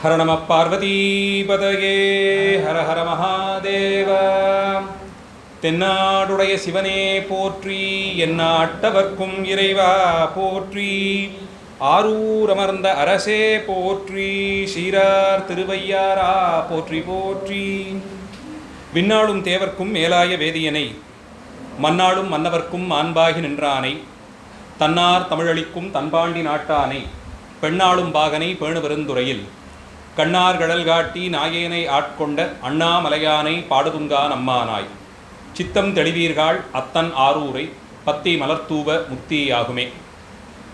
ஹர நம பார்வதீபதயே ஹர ஹர மகாதேவ. தென்னாடுடைய சிவனே போற்றி, எந்நாட்டவர்க்கும் இறைவா போற்றி, ஆரூர் அமர்ந்த அரசே போற்றி, சீரார் திருவையாரா போற்றி போற்றி. விண்ணாளும் தேவர்க்கும் மேலாய வேதியனை, மன்னாளும் மன்னவர்க்கும் மாண்பாகி நின்றானை, தன்னார் தமிழளிக்கும் தன்பாண்டி நாட்டானை, பெண்ணாளும் பாகனை பேணு பெருந்துறையில் கண்ணார் கடல் காட்டி நாயேனை ஆட்கொண்ட அண்ணாமலையானை பாடுதுங்கா நம்மானாய், சித்தம் தெளிவீர்கள் அத்தன் ஆரூரை பத்தி மலர்த்தூவ முத்தியாகுமே.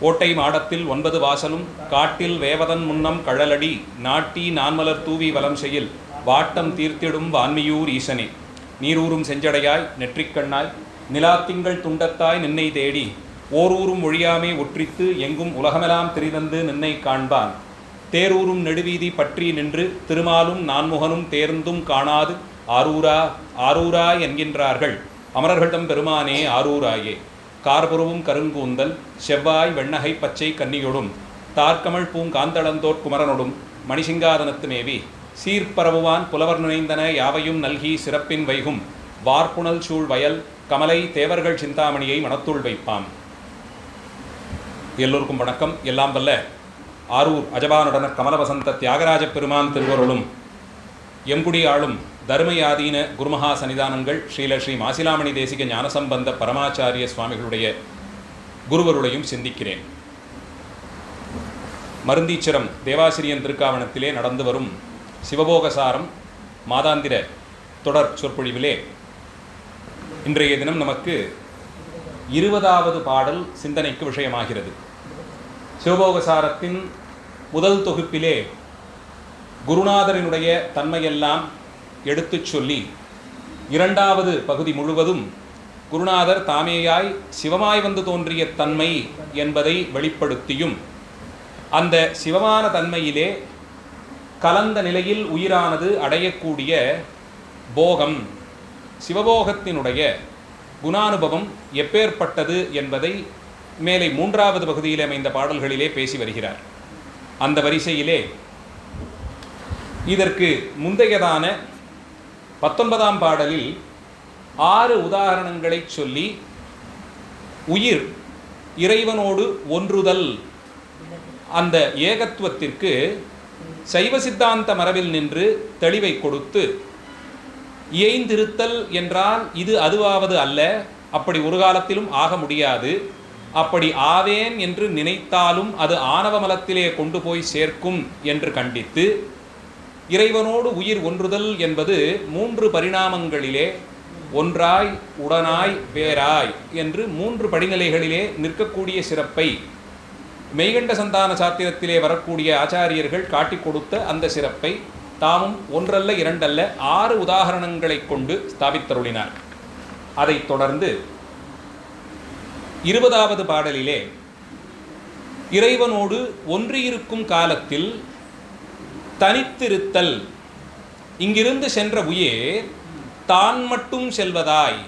ஓட்டை மாடத்தில் 9 வாசலும் காட்டில் வேவதன் முன்னம் கழலடி நாட்டி நான்மலர் தூவி வலம் செய்யில் வாட்டம் தீர்த்திடும் வான்மியூர் ஈசனே. நீரூரும் செஞ்சடையாய் நெற்றிக்கண்ணாய் நிலாத்திங்கள் துண்டத்தாய் நின்னை தேடி ஓரூரும் ஒழியாமே ஒற்றித்து எங்கும் உலகமெல்லாம் திரிதந்து நின்னை காண்பான். தேரூரும் நெடுவீதி பற்றி நின்று திருமாலும் நான்முகனும் தேர்ந்தும் காணாது ஆரூரா ஆரூரா என்கின்றார்கள் அமரர்களிடம் பெருமானே ஆரூராயே. கார்புருவும் கருங்கூந்தல் செவ்வாய் வெண்ணகை பச்சை கன்னியொடும் தார்கமழ் பூங்காந்தளந்தோர் குமரனொடும் மணிசிங்காதனத்து மேவி சீர்பரவுவான் புலவர் நினைந்தன யாவையும் நல்கி சிறப்பின் வைகும் வார்ப்புணல் சூழ் வயல் கமலை தேவர்கள் சிந்தாமணியை மனத்துள் வைப்பாம். எல்லோருக்கும் வணக்கம். எல்லாம் வல்ல ஆரூர் அஜபானுடன கமலவசந்த தியாகராஜ பெருமான் திருவருளும் எம்குடி ஆளும் தர்மயாதீன குருமகா சன்னிதானங்கள் ஸ்ரீ மாசிலாமணி தேசிக ஞானசம்பந்த பரமாச்சாரிய சுவாமிகளுடைய குருவருளையும் சிந்திக்கிறேன். மருந்தீச்சரம் தேவாசிரியன் திருக்காவணத்திலே நடந்து வரும் சிவபோகசாரம் மாதாந்திர தொடர் சொற்பொழிவிலே இன்றைய தினம் நமக்கு 20வது பாடல் சிந்தனைக்கு விஷயமாகிறது. சிவபோகசாரத்தின் முதல் தொகுப்பிலே குருநாதரினுடைய தன்மையெல்லாம் எடுத்துச் சொல்லி 2வது பகுதி முழுவதும் குருநாதர் தாமேயாய் சிவமாய் வந்து தோன்றிய தன்மை என்பதை வெளிப்படுத்தியும் அந்த சிவமான தன்மையிலே கலந்த நிலையில் உயிரானது அடையக்கூடிய போகம், சிவபோகத்தினுடைய குணானுபவம் எப்பேற்பட்டது என்பதை மேலே 3வது பகுதியில் அமைந்த பாடல்களிலே பேசி வருகிறார். அந்த வரிசையிலே இதற்கு முந்தையதான 19ஆம் பாடலில் 6 உதாரணங்களை சொல்லி உயிர் இறைவனோடு ஒன்றுதல் அந்த ஏகத்துவத்திற்கு சைவ சித்தாந்த மரபில் நின்று தெளிவை கொடுத்து, இயைந்திருத்தல் என்றால் இது அதுவாவது அல்ல, அப்படி ஒரு காலத்திலும் ஆக முடியாது, அப்படி ஆவேன் என்று நினைத்தாலும் அது ஆணவமலத்திலே கொண்டு போய் சேர்க்கும் என்று கண்டித்து, இறைவனோடு உயிர் ஒன்றுதல் என்பது 3 பரிணாமங்களிலே ஒன்றாய் உடனாய் வேறாய் என்று 3 படிநிலைகளிலே நிற்கக்கூடிய சிறப்பை மெய்கண்ட சந்தான சாத்திரத்திலே வரக்கூடிய ஆச்சாரியர்கள் காட்டிக் கொடுத்த அந்த சிறப்பை தாமும் 1 அல்ல 2 அல்ல 6 உதாரணங்களை கொண்டு ஸ்தாபித்தருளினார். அதைத் தொடர்ந்து 20வது பாடலிலே இறைவனோடு ஒன்றியிருக்கும் காலத்தில் தனித்திருத்தல், இங்கிருந்து சென்ற உயிர் தான் மட்டும் செல்வதாய்,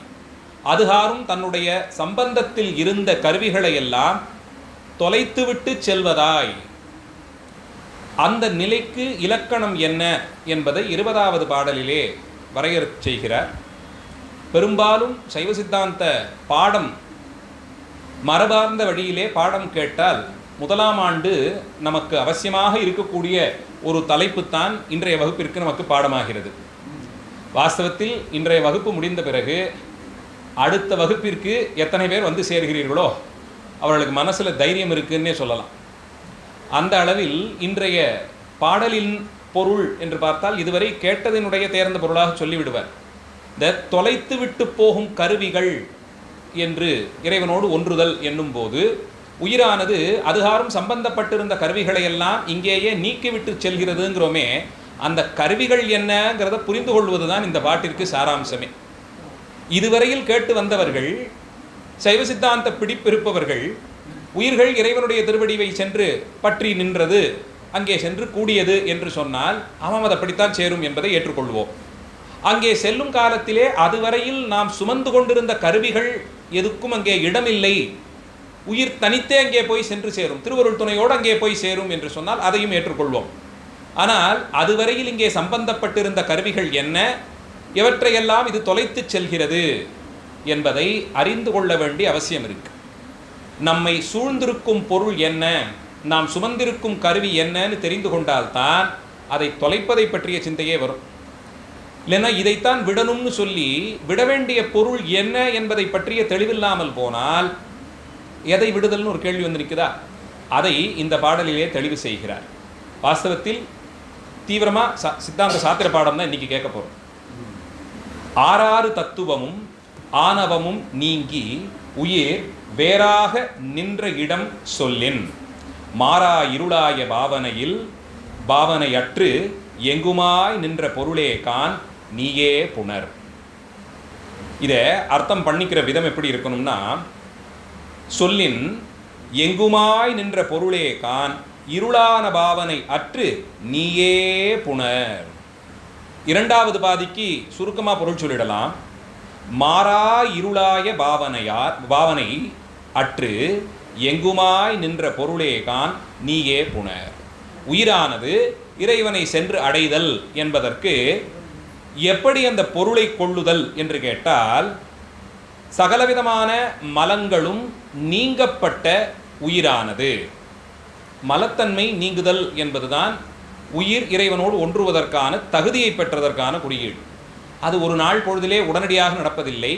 அதுகாரும் தன்னுடைய சம்பந்தத்தில் இருந்த கருவிகளை எல்லாம் தொலைத்துவிட்டு செல்வதாய், அந்த நிலைக்கு இலக்கணம் என்ன என்பதை 20வது பாடலிலே வரையறுத்து செய்கிறார். பெரும்பாலும் சைவ சித்தாந்த பாடம் மரபார்ந்த வழியிலே பாடம் கேட்டால் 1ஆம் ஆண்டு நமக்கு அவசியமாக இருக்கக்கூடிய ஒரு தலைப்புத்தான் இன்றைய வகுப்பிற்கு நமக்கு பாடமாகிறது. வாஸ்தவத்தில் இன்றைய வகுப்பு முடிந்த பிறகு அடுத்த வகுப்பிற்கு எத்தனை பேர் வந்து சேர்கிறீர்களோ அவர்களுக்கு மனசில் தைரியம் இருக்குன்னே சொல்லலாம். அந்த அளவில் இன்றைய பாடலின் பொருள் என்று பார்த்தால் இதுவரை கேட்டதினுடைய தேர்ந்த பொருளாக சொல்லிவிடுவார். இந்த தொலைத்து விட்டு போகும் கருவிகள் என்று இறைவனோடு ஒன்றுதல் என்னும் போது உயிரானது அதுகாரும் சம்பந்தப்பட்டிருந்த கருவிகளை எல்லாம் இங்கேயே நீக்கிவிட்டு செல்கிறதுங்கிறோமே, அந்த கருவிகள் என்னங்கிறத புரிந்து கொள்வதுதான் இந்த பாட்டிற்கு சாராம்சமே. இதுவரையில் கேட்டு வந்தவர்கள், சைவ சித்தாந்த பிடிப்பிருப்பவர்கள், உயிர்கள் இறைவனுடைய திருவடிவை சென்று பற்றி நின்றது, அங்கே சென்று கூடியது என்று சொன்னால் ஆமாம் அது அப்படித்தான் சேரும் என்பதை ஏற்றுக்கொள்வோம். அங்கே செல்லும் காலத்திலே அதுவரையில் நாம் சுமந்து கொண்டிருந்த கருவிகள் எதுக்கும் அங்கே இடமில்லை, உயிர் தனித்தே அங்கே போய் சென்று சேரும், திருவருள் துணையோடு அங்கே போய் சேரும் என்று சொன்னால் அதையும் ஏற்றுக்கொள்வோம். ஆனால் அதுவரையில் இங்கே சம்பந்தப்பட்டிருந்த கருவிகள் என்ன, எவற்றையெல்லாம் இது தொலைத்து செல்கிறது என்பதை அறிந்து கொள்ள வேண்டிய அவசியம் இருக்கு. நம்மை சூழ்ந்திருக்கும் பொருள் என்ன, நாம் சுமந்திருக்கும் கருவி என்னன்னு தெரிந்து கொண்டால்தான் அதை தொலைப்பதை பற்றிய சிந்தையே வரும். இல்லைன்னா இதைத்தான் விடணும்னு சொல்லி விட வேண்டிய பொருள் என்ன என்பதை பற்றிய தெளிவில்லாமல் போனால் எதை விடுதல்னு ஒரு கேள்வி வந்து நிற்குதா? அதை இந்த பாடலிலே தெளிவு செய்கிறார். வாஸ்தவத்தில் தீவிரமாக சித்தாந்த சாத்திர பாடம் தான் இன்னைக்கு கேட்க போகிறோம். ஆறாறு தத்துவமும் ஆணவமும் நீங்கி உயிர் வேறாக நின்ற இடம் சொல்லின் மாறா இருளாய பாவனையில் பாவனையற்று எங்குமாய் நின்ற பொருளே கான் நீயே புனர். இதை அர்த்தம் பண்ணிக்கிற விதம் எப்படி இருக்கணும்னா, சொல்லின் எங்குமாய் நின்ற பொருளே கான் இருளான பாவனை அற்று நீயே புனர். இரண்டாவது பாதிக்கு சுருக்கமாக பொருள் சொல்லிடலாம். மாறா இருளாய பாவனை அற்று எங்குமாய் நின்ற பொருளே கான் நீயே புனர். உயிரானது இறைவனை சென்று அடைதல் என்பதற்கு எப்படி அந்த பொருளை கொள்ளுதல் என்று கேட்டால், சகலவிதமான மலங்களும் நீங்கப்பட்ட உயிரானது. மலத்தன்மை நீங்குதல் என்பதுதான் உயிர் இறைவனோடு ஒன்றுவதற்கான தகுதியை பெற்றதற்கான குறியீடு. அது ஒரு நாள் பொழுதிலே உடனடியாக நடப்பதில்லை.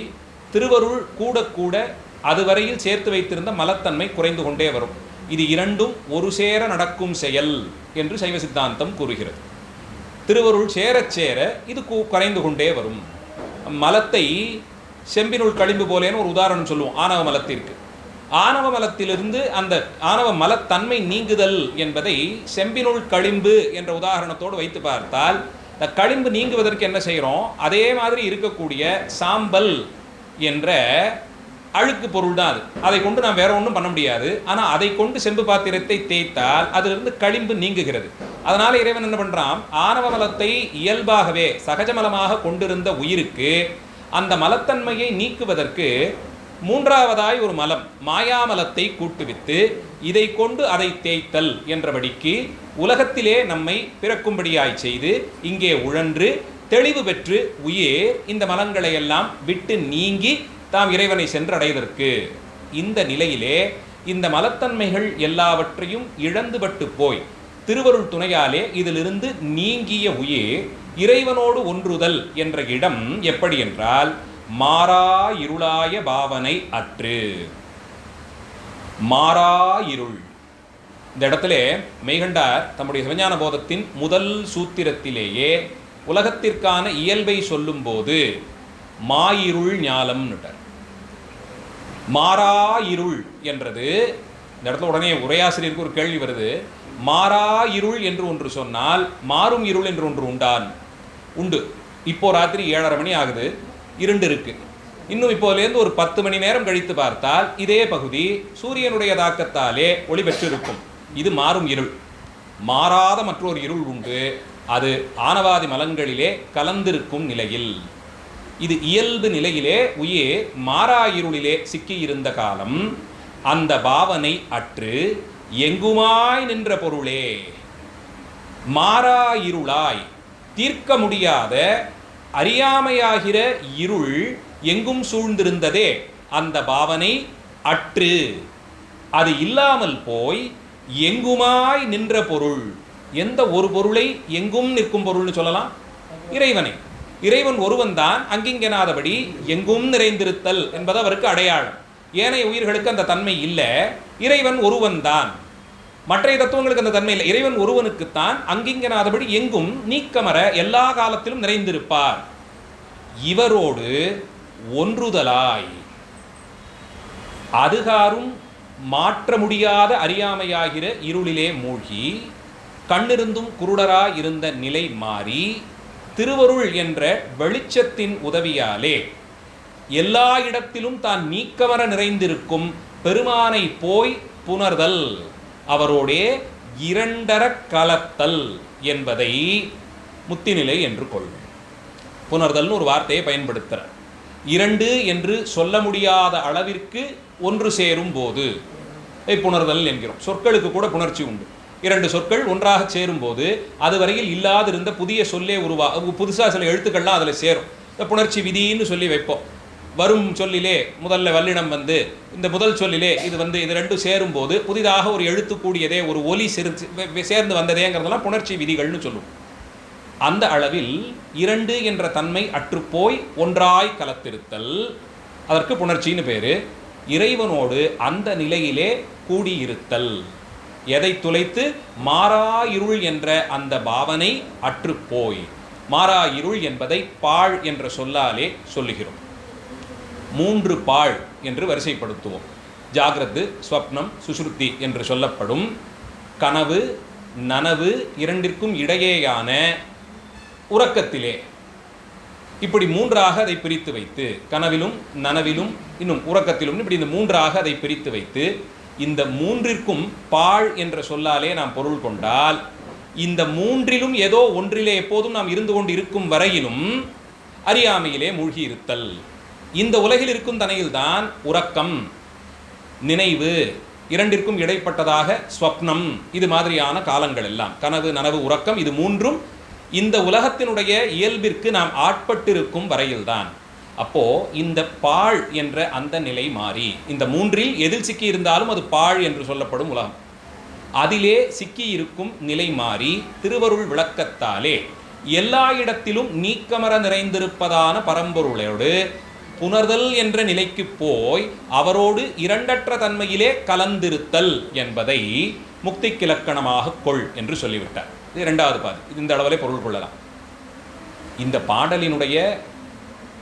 திருவருள் கூட கூட அதுவரையில் சேர்த்து வைத்திருந்த மலத்தன்மை குறைந்து கொண்டே வரும். இது இரண்டும் ஒரு சேர நடக்கும் செயல் என்று சைவ சித்தாந்தம் கூறுகிறது. திருவருள் சேரச் சேர இது குறைந்து கொண்டே வரும். மலத்தை செம்பினுள் களிம்பு போலேன்னு ஒரு உதாரணம் சொல்லுவோம் ஆணவ மலத்திற்கு. ஆணவ மலத்திலிருந்து அந்த ஆணவ மலத்தன்மை நீங்குதல் என்பதை செம்பினுள் களிம்பு என்ற உதாரணத்தோடு வைத்து பார்த்தால், இந்த களிம்பு நீங்குவதற்கு என்ன செய்கிறோம், அதே மாதிரி இருக்கக்கூடிய சாம்பல் என்ற அழுக்கு பொருள் தான் அது. அதை கொண்டு நாம் வேற ஒன்றும் பண்ண முடியாது. ஆனால் அதை கொண்டு செம்பு பாத்திரத்தை தேய்த்தால் அதிலிருந்து களிம்பு நீங்குகிறது. அதனால இறைவன் என்ன பண்றான், ஆணவ மலத்தை இயல்பாகவே சகஜமலமாக கொண்டிருந்த உயிருக்கு அந்த மலத்தன்மையை நீக்குவதற்கு மூன்றாவதாய் ஒரு மலம் மாயாமலத்தை கூட்டுவித்து இதை கொண்டு அதை தேய்த்தல் என்றபடிக்கு உலகத்திலே நம்மை பிறக்கும்படியாய் செய்து இங்கே உழன்று தெளிவு பெற்று உயிர் இந்த மலங்களை எல்லாம் விட்டு நீங்கி தாம் இறைவனை சென்றடைவதற்கு. இந்த நிலையிலே இந்த மலத்தன்மைகள் எல்லாவற்றையும் இழந்துபட்டு போய் திருவருள் துணையாலே இதிலிருந்து நீங்கிய உயிர் இறைவனோடு ஒன்றுதல் என்ற இடம் எப்படி என்றால், மாறா இருளாய பாவனை அற்று. மாறா இருள். இந்த இடத்துல மெய்கண்டார் தம்முடைய சிவஞான போதத்தின் முதல் சூத்திரத்திலேயே உலகத்திற்கான இயல்பை சொல்லும் போது மாயிருள் ஞாலம்னுட்டார். மாறா இருள் என்றது இந்த இடத்துல உடனே உரையாசிரியருக்கு ஒரு கேள்வி வருது. மாறா இருள் என்று ஒன்று சொன்னால் மாறும் இருள் என்று ஒன்று உண்டு. இப்போ ராத்திரி 7:30 மணி ஆகுது, இருண்டு இருக்கு. இன்னும் இப்போலேருந்து ஒரு 10 மணி நேரம் கழித்து பார்த்தால் இதே பகுதி சூரியனுடைய தாக்கத்தாலே ஒளி பெற்றிருக்கும். இது மாறும் இருள். மாறாத மற்றொரு இருள் உண்டு, அது ஆணவாதி மலங்களிலே கலந்திருக்கும் நிலையில். இது இயல்பு நிலையிலே உயிர் மாறா இருளிலே சிக்கியிருந்த காலம் அந்த பாவனை அற்று எங்குமாய் நின்ற பொருளே. மாறா இருளாய் தீர்க்க முடியாத அறியாமையாகிற இருள் எங்கும் சூழ்ந்திருந்ததே அந்த பாவனை அற்று, அது இல்லாமல் போய் எங்குமாய் நின்ற பொருள். எந்த ஒரு பொருளை எங்கும் நிற்கும் பொருள்னு சொல்லலாம்? இறைவனை. இறைவன் ஒருவன் தான் அங்கிங்கெனாதபடி எங்கும் நிறைந்திருத்தல் என்பது அவருக்கு அடையாளம். ஏனைய உயிர்களுக்கு அந்த தன்மை இல்லை, இறைவன் ஒருவன் தான். மற்ற தத்துவங்களுக்கு அந்த தன்மை இல்லை. இறைவன் ஒருவனுக்குத்தான் அங்கிங்கெனாதபடி எங்கும் நீக்கமர எல்லா காலத்திலும் நிறைந்திருப்பார். இவரோடு ஒன்றுதலாய் அதுகாரும் மாற்ற முடியாத அறியாமையாகிற இருளிலே மூழ்கி கண்ணிருந்தும் குருடராய் இருந்த நிலை மாறி திருவருள் என்ற வெளிச்சத்தின் உதவியாலே எல்லா இடத்திலும் தான் நீக்கமர நிறைந்திருக்கும் பெருமானை போய் புணர்தல், அவரோடே இரண்டர கலத்தல் என்பதை முத்திநிலை என்று கொள்ளும். புணர்தல்னு ஒரு வார்த்தையை பயன்படுத்துகிறார். இரண்டு என்று சொல்ல முடியாத அளவிற்கு ஒன்று சேரும் போது புணர்தல் என்கிறோம். சொற்களுக்கு கூட புணர்ச்சி உண்டு. இரண்டு சொற்கள் ஒன்றாக சேரும்போது அதுவரையில் இல்லாதிருந்த புதிய சொல்லே புதுசாக சில எழுத்துக்கள்லாம் அதில் சேரும். இந்த புணர்ச்சி விதின்னு சொல்லி வைப்போம். வரும் சொல்லிலே முதல்ல வல்லினம் வந்து இந்த முதல் சொல்லிலே இது ரெண்டும் சேரும்போது புதிதாக ஒரு எழுத்து கூடியதே, ஒரு ஒலி சேர்ந்து வந்ததேங்கிறதெல்லாம் புணர்ச்சி விதிகள்னு சொல்லுவோம். அந்த அளவில் இரண்டு என்ற தன்மை அற்றுப்போய் ஒன்றாய் கலத்திருத்தல், அதற்கு புணர்ச்சின்னு பேர். இறைவனோடு அந்த நிலையிலே கூடியிருத்தல், எதை துளைத்து மாறா இருள் என்ற அந்த பாவனை அற்றுப்போய். மாறா இருள் என்பதை பாழ் என்ற சொல்லாலே சொல்லுகிறோம். மூன்று பாழ் என்று வரிசைப்படுத்துவோம். ஜாகிரத்து, ஸ்வப்னம், சுசுருத்தி என்று சொல்லப்படும் கனவு, நனவு இரண்டிற்கும் இடையேயான உறக்கத்திலே இப்படி மூன்றாக அதை பிரித்து வைத்து, கனவிலும் நனவிலும் இன்னும் உறக்கத்திலும் இப்படி இந்த மூன்றாக அதை பிரித்து வைத்து, இந்த மூன்றிற்கும் பாழ் என்ற சொல்லாலே நாம் பொருள் கொண்டால், இந்த மூன்றிலும் ஏதோ ஒன்றிலே எப்போதும் நாம் இருந்து கொண்டு இருக்கும் வரையிலும் அறியாமையிலே மூழ்கி இருத்தல். இந்த உலகில் இருக்கும் தனையில்தான் உறக்கம், நினைவு இரண்டிற்கும் இடைப்பட்டதாக ஸ்வப்னம், இது மாதிரியான காலங்கள் எல்லாம், கனவு, நனவு, உறக்கம், இது மூன்றும் இந்த உலகத்தினுடைய இயல்பிற்கு நாம் ஆட்பட்டிருக்கும் வரையில்தான். அப்போ இந்த பாழ் என்ற அந்த நிலை மாறி, இந்த மூன்றில் எதில் சிக்கி இருந்தாலும் அது பாழ் என்று சொல்லப்படும் உலகம், அதிலே சிக்கி இருக்கும் நிலை மாறி திருவருள் விளக்கத்தாலே எல்லா இடத்திலும் நீக்கமர நிறைந்திருப்பதான பரம்பொருளோடு புணர்தல் என்ற நிலைக்கு போய் அவரோடு இரண்டற்ற தன்மையிலே கலந்திருத்தல் என்பதை முக்திக்கு இலக்கணமாக கொள் என்று சொல்லிவிட்டார். இது இரண்டாவது பாதி. இது இந்த அளவிலே பொருள் கொள்ளலாம். இந்த பாடலினுடைய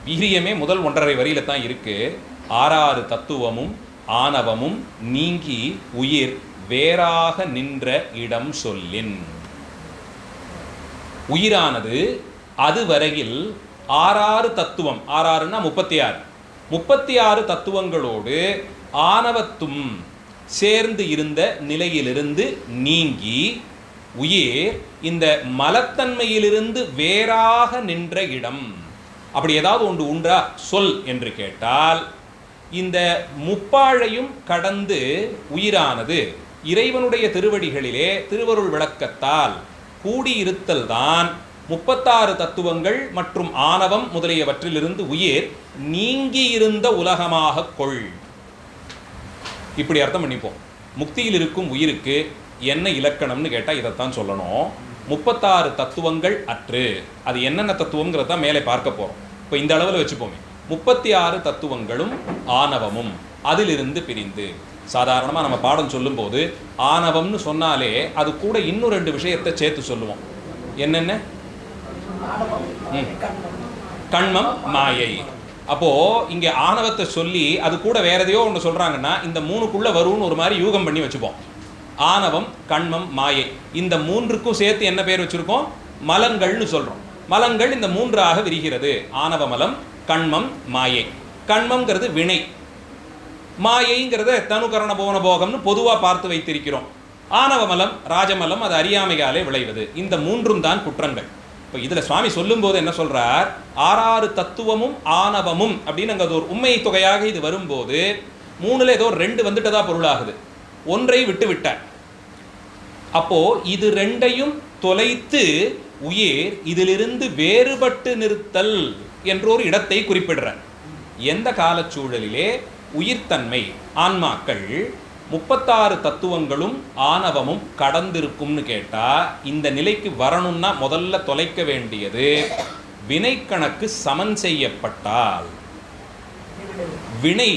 வீரியமே முதல் 1.5 வரியில தான் இருக்கு. 6 தத்துவமும் ஆணவமும் நீங்கி உயிர் வேறாக நின்ற இடம் சொல்லின். உயிரானது அதுவரையில் 6 தத்துவம், 6ன்னா 36 தத்துவங்களோடு ஆணவத்தும் சேர்ந்து இருந்த நிலையிலிருந்து நீங்கி உயிர் இந்த மலத்தன்மையிலிருந்து வேறாக நின்ற இடம். அப்படி ஏதாவது ஒன்று உண்டா சொல் என்று கேட்டால், இந்த முப்பாழையும் கடந்து உயிரானது இறைவனுடைய திருவடிகளிலே திருவருள் விளக்கத்தால் கூடியிருத்தல் தான் 36 தத்துவங்கள் மற்றும் ஆணவம் முதலியவற்றிலிருந்து உயிர் நீங்கியிருந்த உலகமாக கொள். இப்படி அர்த்தம் பண்ணிப்போம். முக்தியில் இருக்கும் உயிருக்கு என்ன இலக்கணம்னு கேட்டால் இதைத்தான் சொல்லணும். 36 தத்துவங்கள் அற்று, அது என்னென்ன தத்துவங்கிறத தான் மேலே பார்க்க போகிறோம். இப்போ இந்த அளவில் வச்சுப்போமே, 36 தத்துவங்களும் ஆணவமும் அதிலிருந்து பிரிந்து. சாதாரணமாக நம்ம பாடம் சொல்லும்போது ஆணவம்னு சொன்னாலே அது கூட இன்னும் 2 விஷயத்தை சேர்த்து சொல்லுவோம். என்னென்ன? கண்மம், மாயை. அப்போ இங்கே ஆணவத்தை சொல்லி அது கூட வேற எதையோ ஒன்று சொல்றாங்கன்னா இந்த 3க்குள்ள வரும்னு ஒரு மாதிரி யூகம் பண்ணி வச்சுப்போம். ஆணவம், கண்மம், மாயை, இந்த 3க்கும் சேர்த்து என்ன பேர் வச்சிருக்கோம்? மலங்கள்னு சொல்றோம். மலங்கள் இந்த 3ஆக விரிகிறது. ஆணவ மலம், கண்மம், மாயை. கண்மம்ங்கிறது வினை, மாயைங்கிறத தனுகரண போன போகம்னு பொதுவாக பார்த்து வைத்திருக்கிறோம். ஆணவ மலம், ராஜமலம், அது அறியாமையாலே விளைவது. இந்த 3ம் தான் குற்றங்கள். இப்போ இதில் சுவாமி சொல்லும்போது என்ன சொல்றார்? 6 தத்துவமும் ஆணவமும் அப்படின்னு அங்கே ஒரு உண்மை தொகையாக இது வரும்போது 3ல் ஏதோ 2 வந்துட்டதா பொருளாகுது, 1ஐ விட்டு விட்டார். அப்போ இது 2ஐயும் தொலைத்து உயிர் இதிலிருந்து வேறுபட்டு நிறுத்தல் என்றொரு இடத்தை குறிப்பிடுறார். எந்த காலச்சூழலிலே உயிர்த்தன்மை ஆன்மாக்கள் 36 தத்துவங்களும் ஆணவமும் கடந்திருக்கும்னு கேட்டால், இந்த நிலைக்கு வரணும்னா முதல்ல தொலைக்க வேண்டியது வினை கணக்கு சமன் செய்யப்பட்டால். வினை,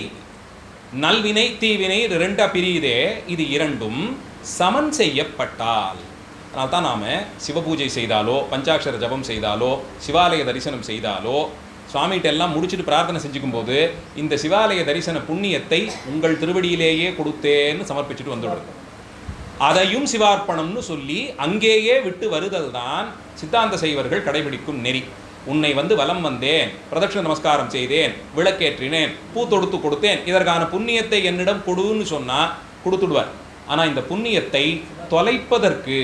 நல்வினை தீவினை 2ஆ பிரியுதே, இது 2ம் சமன் செய்யப்பட்டால். அதனால தான் நாம் சிவபூஜை செய்தாலோ, பஞ்சாட்சர ஜபம் செய்தாலோ, சிவாலய தரிசனம் செய்தாலோ, சுவாமிகிட்ட எல்லாம் முடிச்சுட்டு பிரார்த்தனை செஞ்சுக்கும் போது இந்த சிவாலய தரிசன புண்ணியத்தை உங்கள் திருவடியிலேயே கொடுத்தேன்னு சமர்ப்பிச்சுட்டு வந்துடுறது. அதையும் சிவார்ப்பணம்னு சொல்லி அங்கேயே விட்டு வருதல் தான் சித்தாந்த சைவர்கள் கடைபிடிக்கும் நெறி. உன்னை வலம் வந்தேன், பிரதட்சண நமஸ்காரம் செய்தேன், விளக்கேற்றினேன், பூ தொடுத்து கொடுத்தேன், இதற்கான புண்ணியத்தை என்னிடம் கொடுன்னு சொன்னால் கொடுத்துடுவார். ஆனால் இந்த புண்ணியத்தை தொலைப்பதற்கு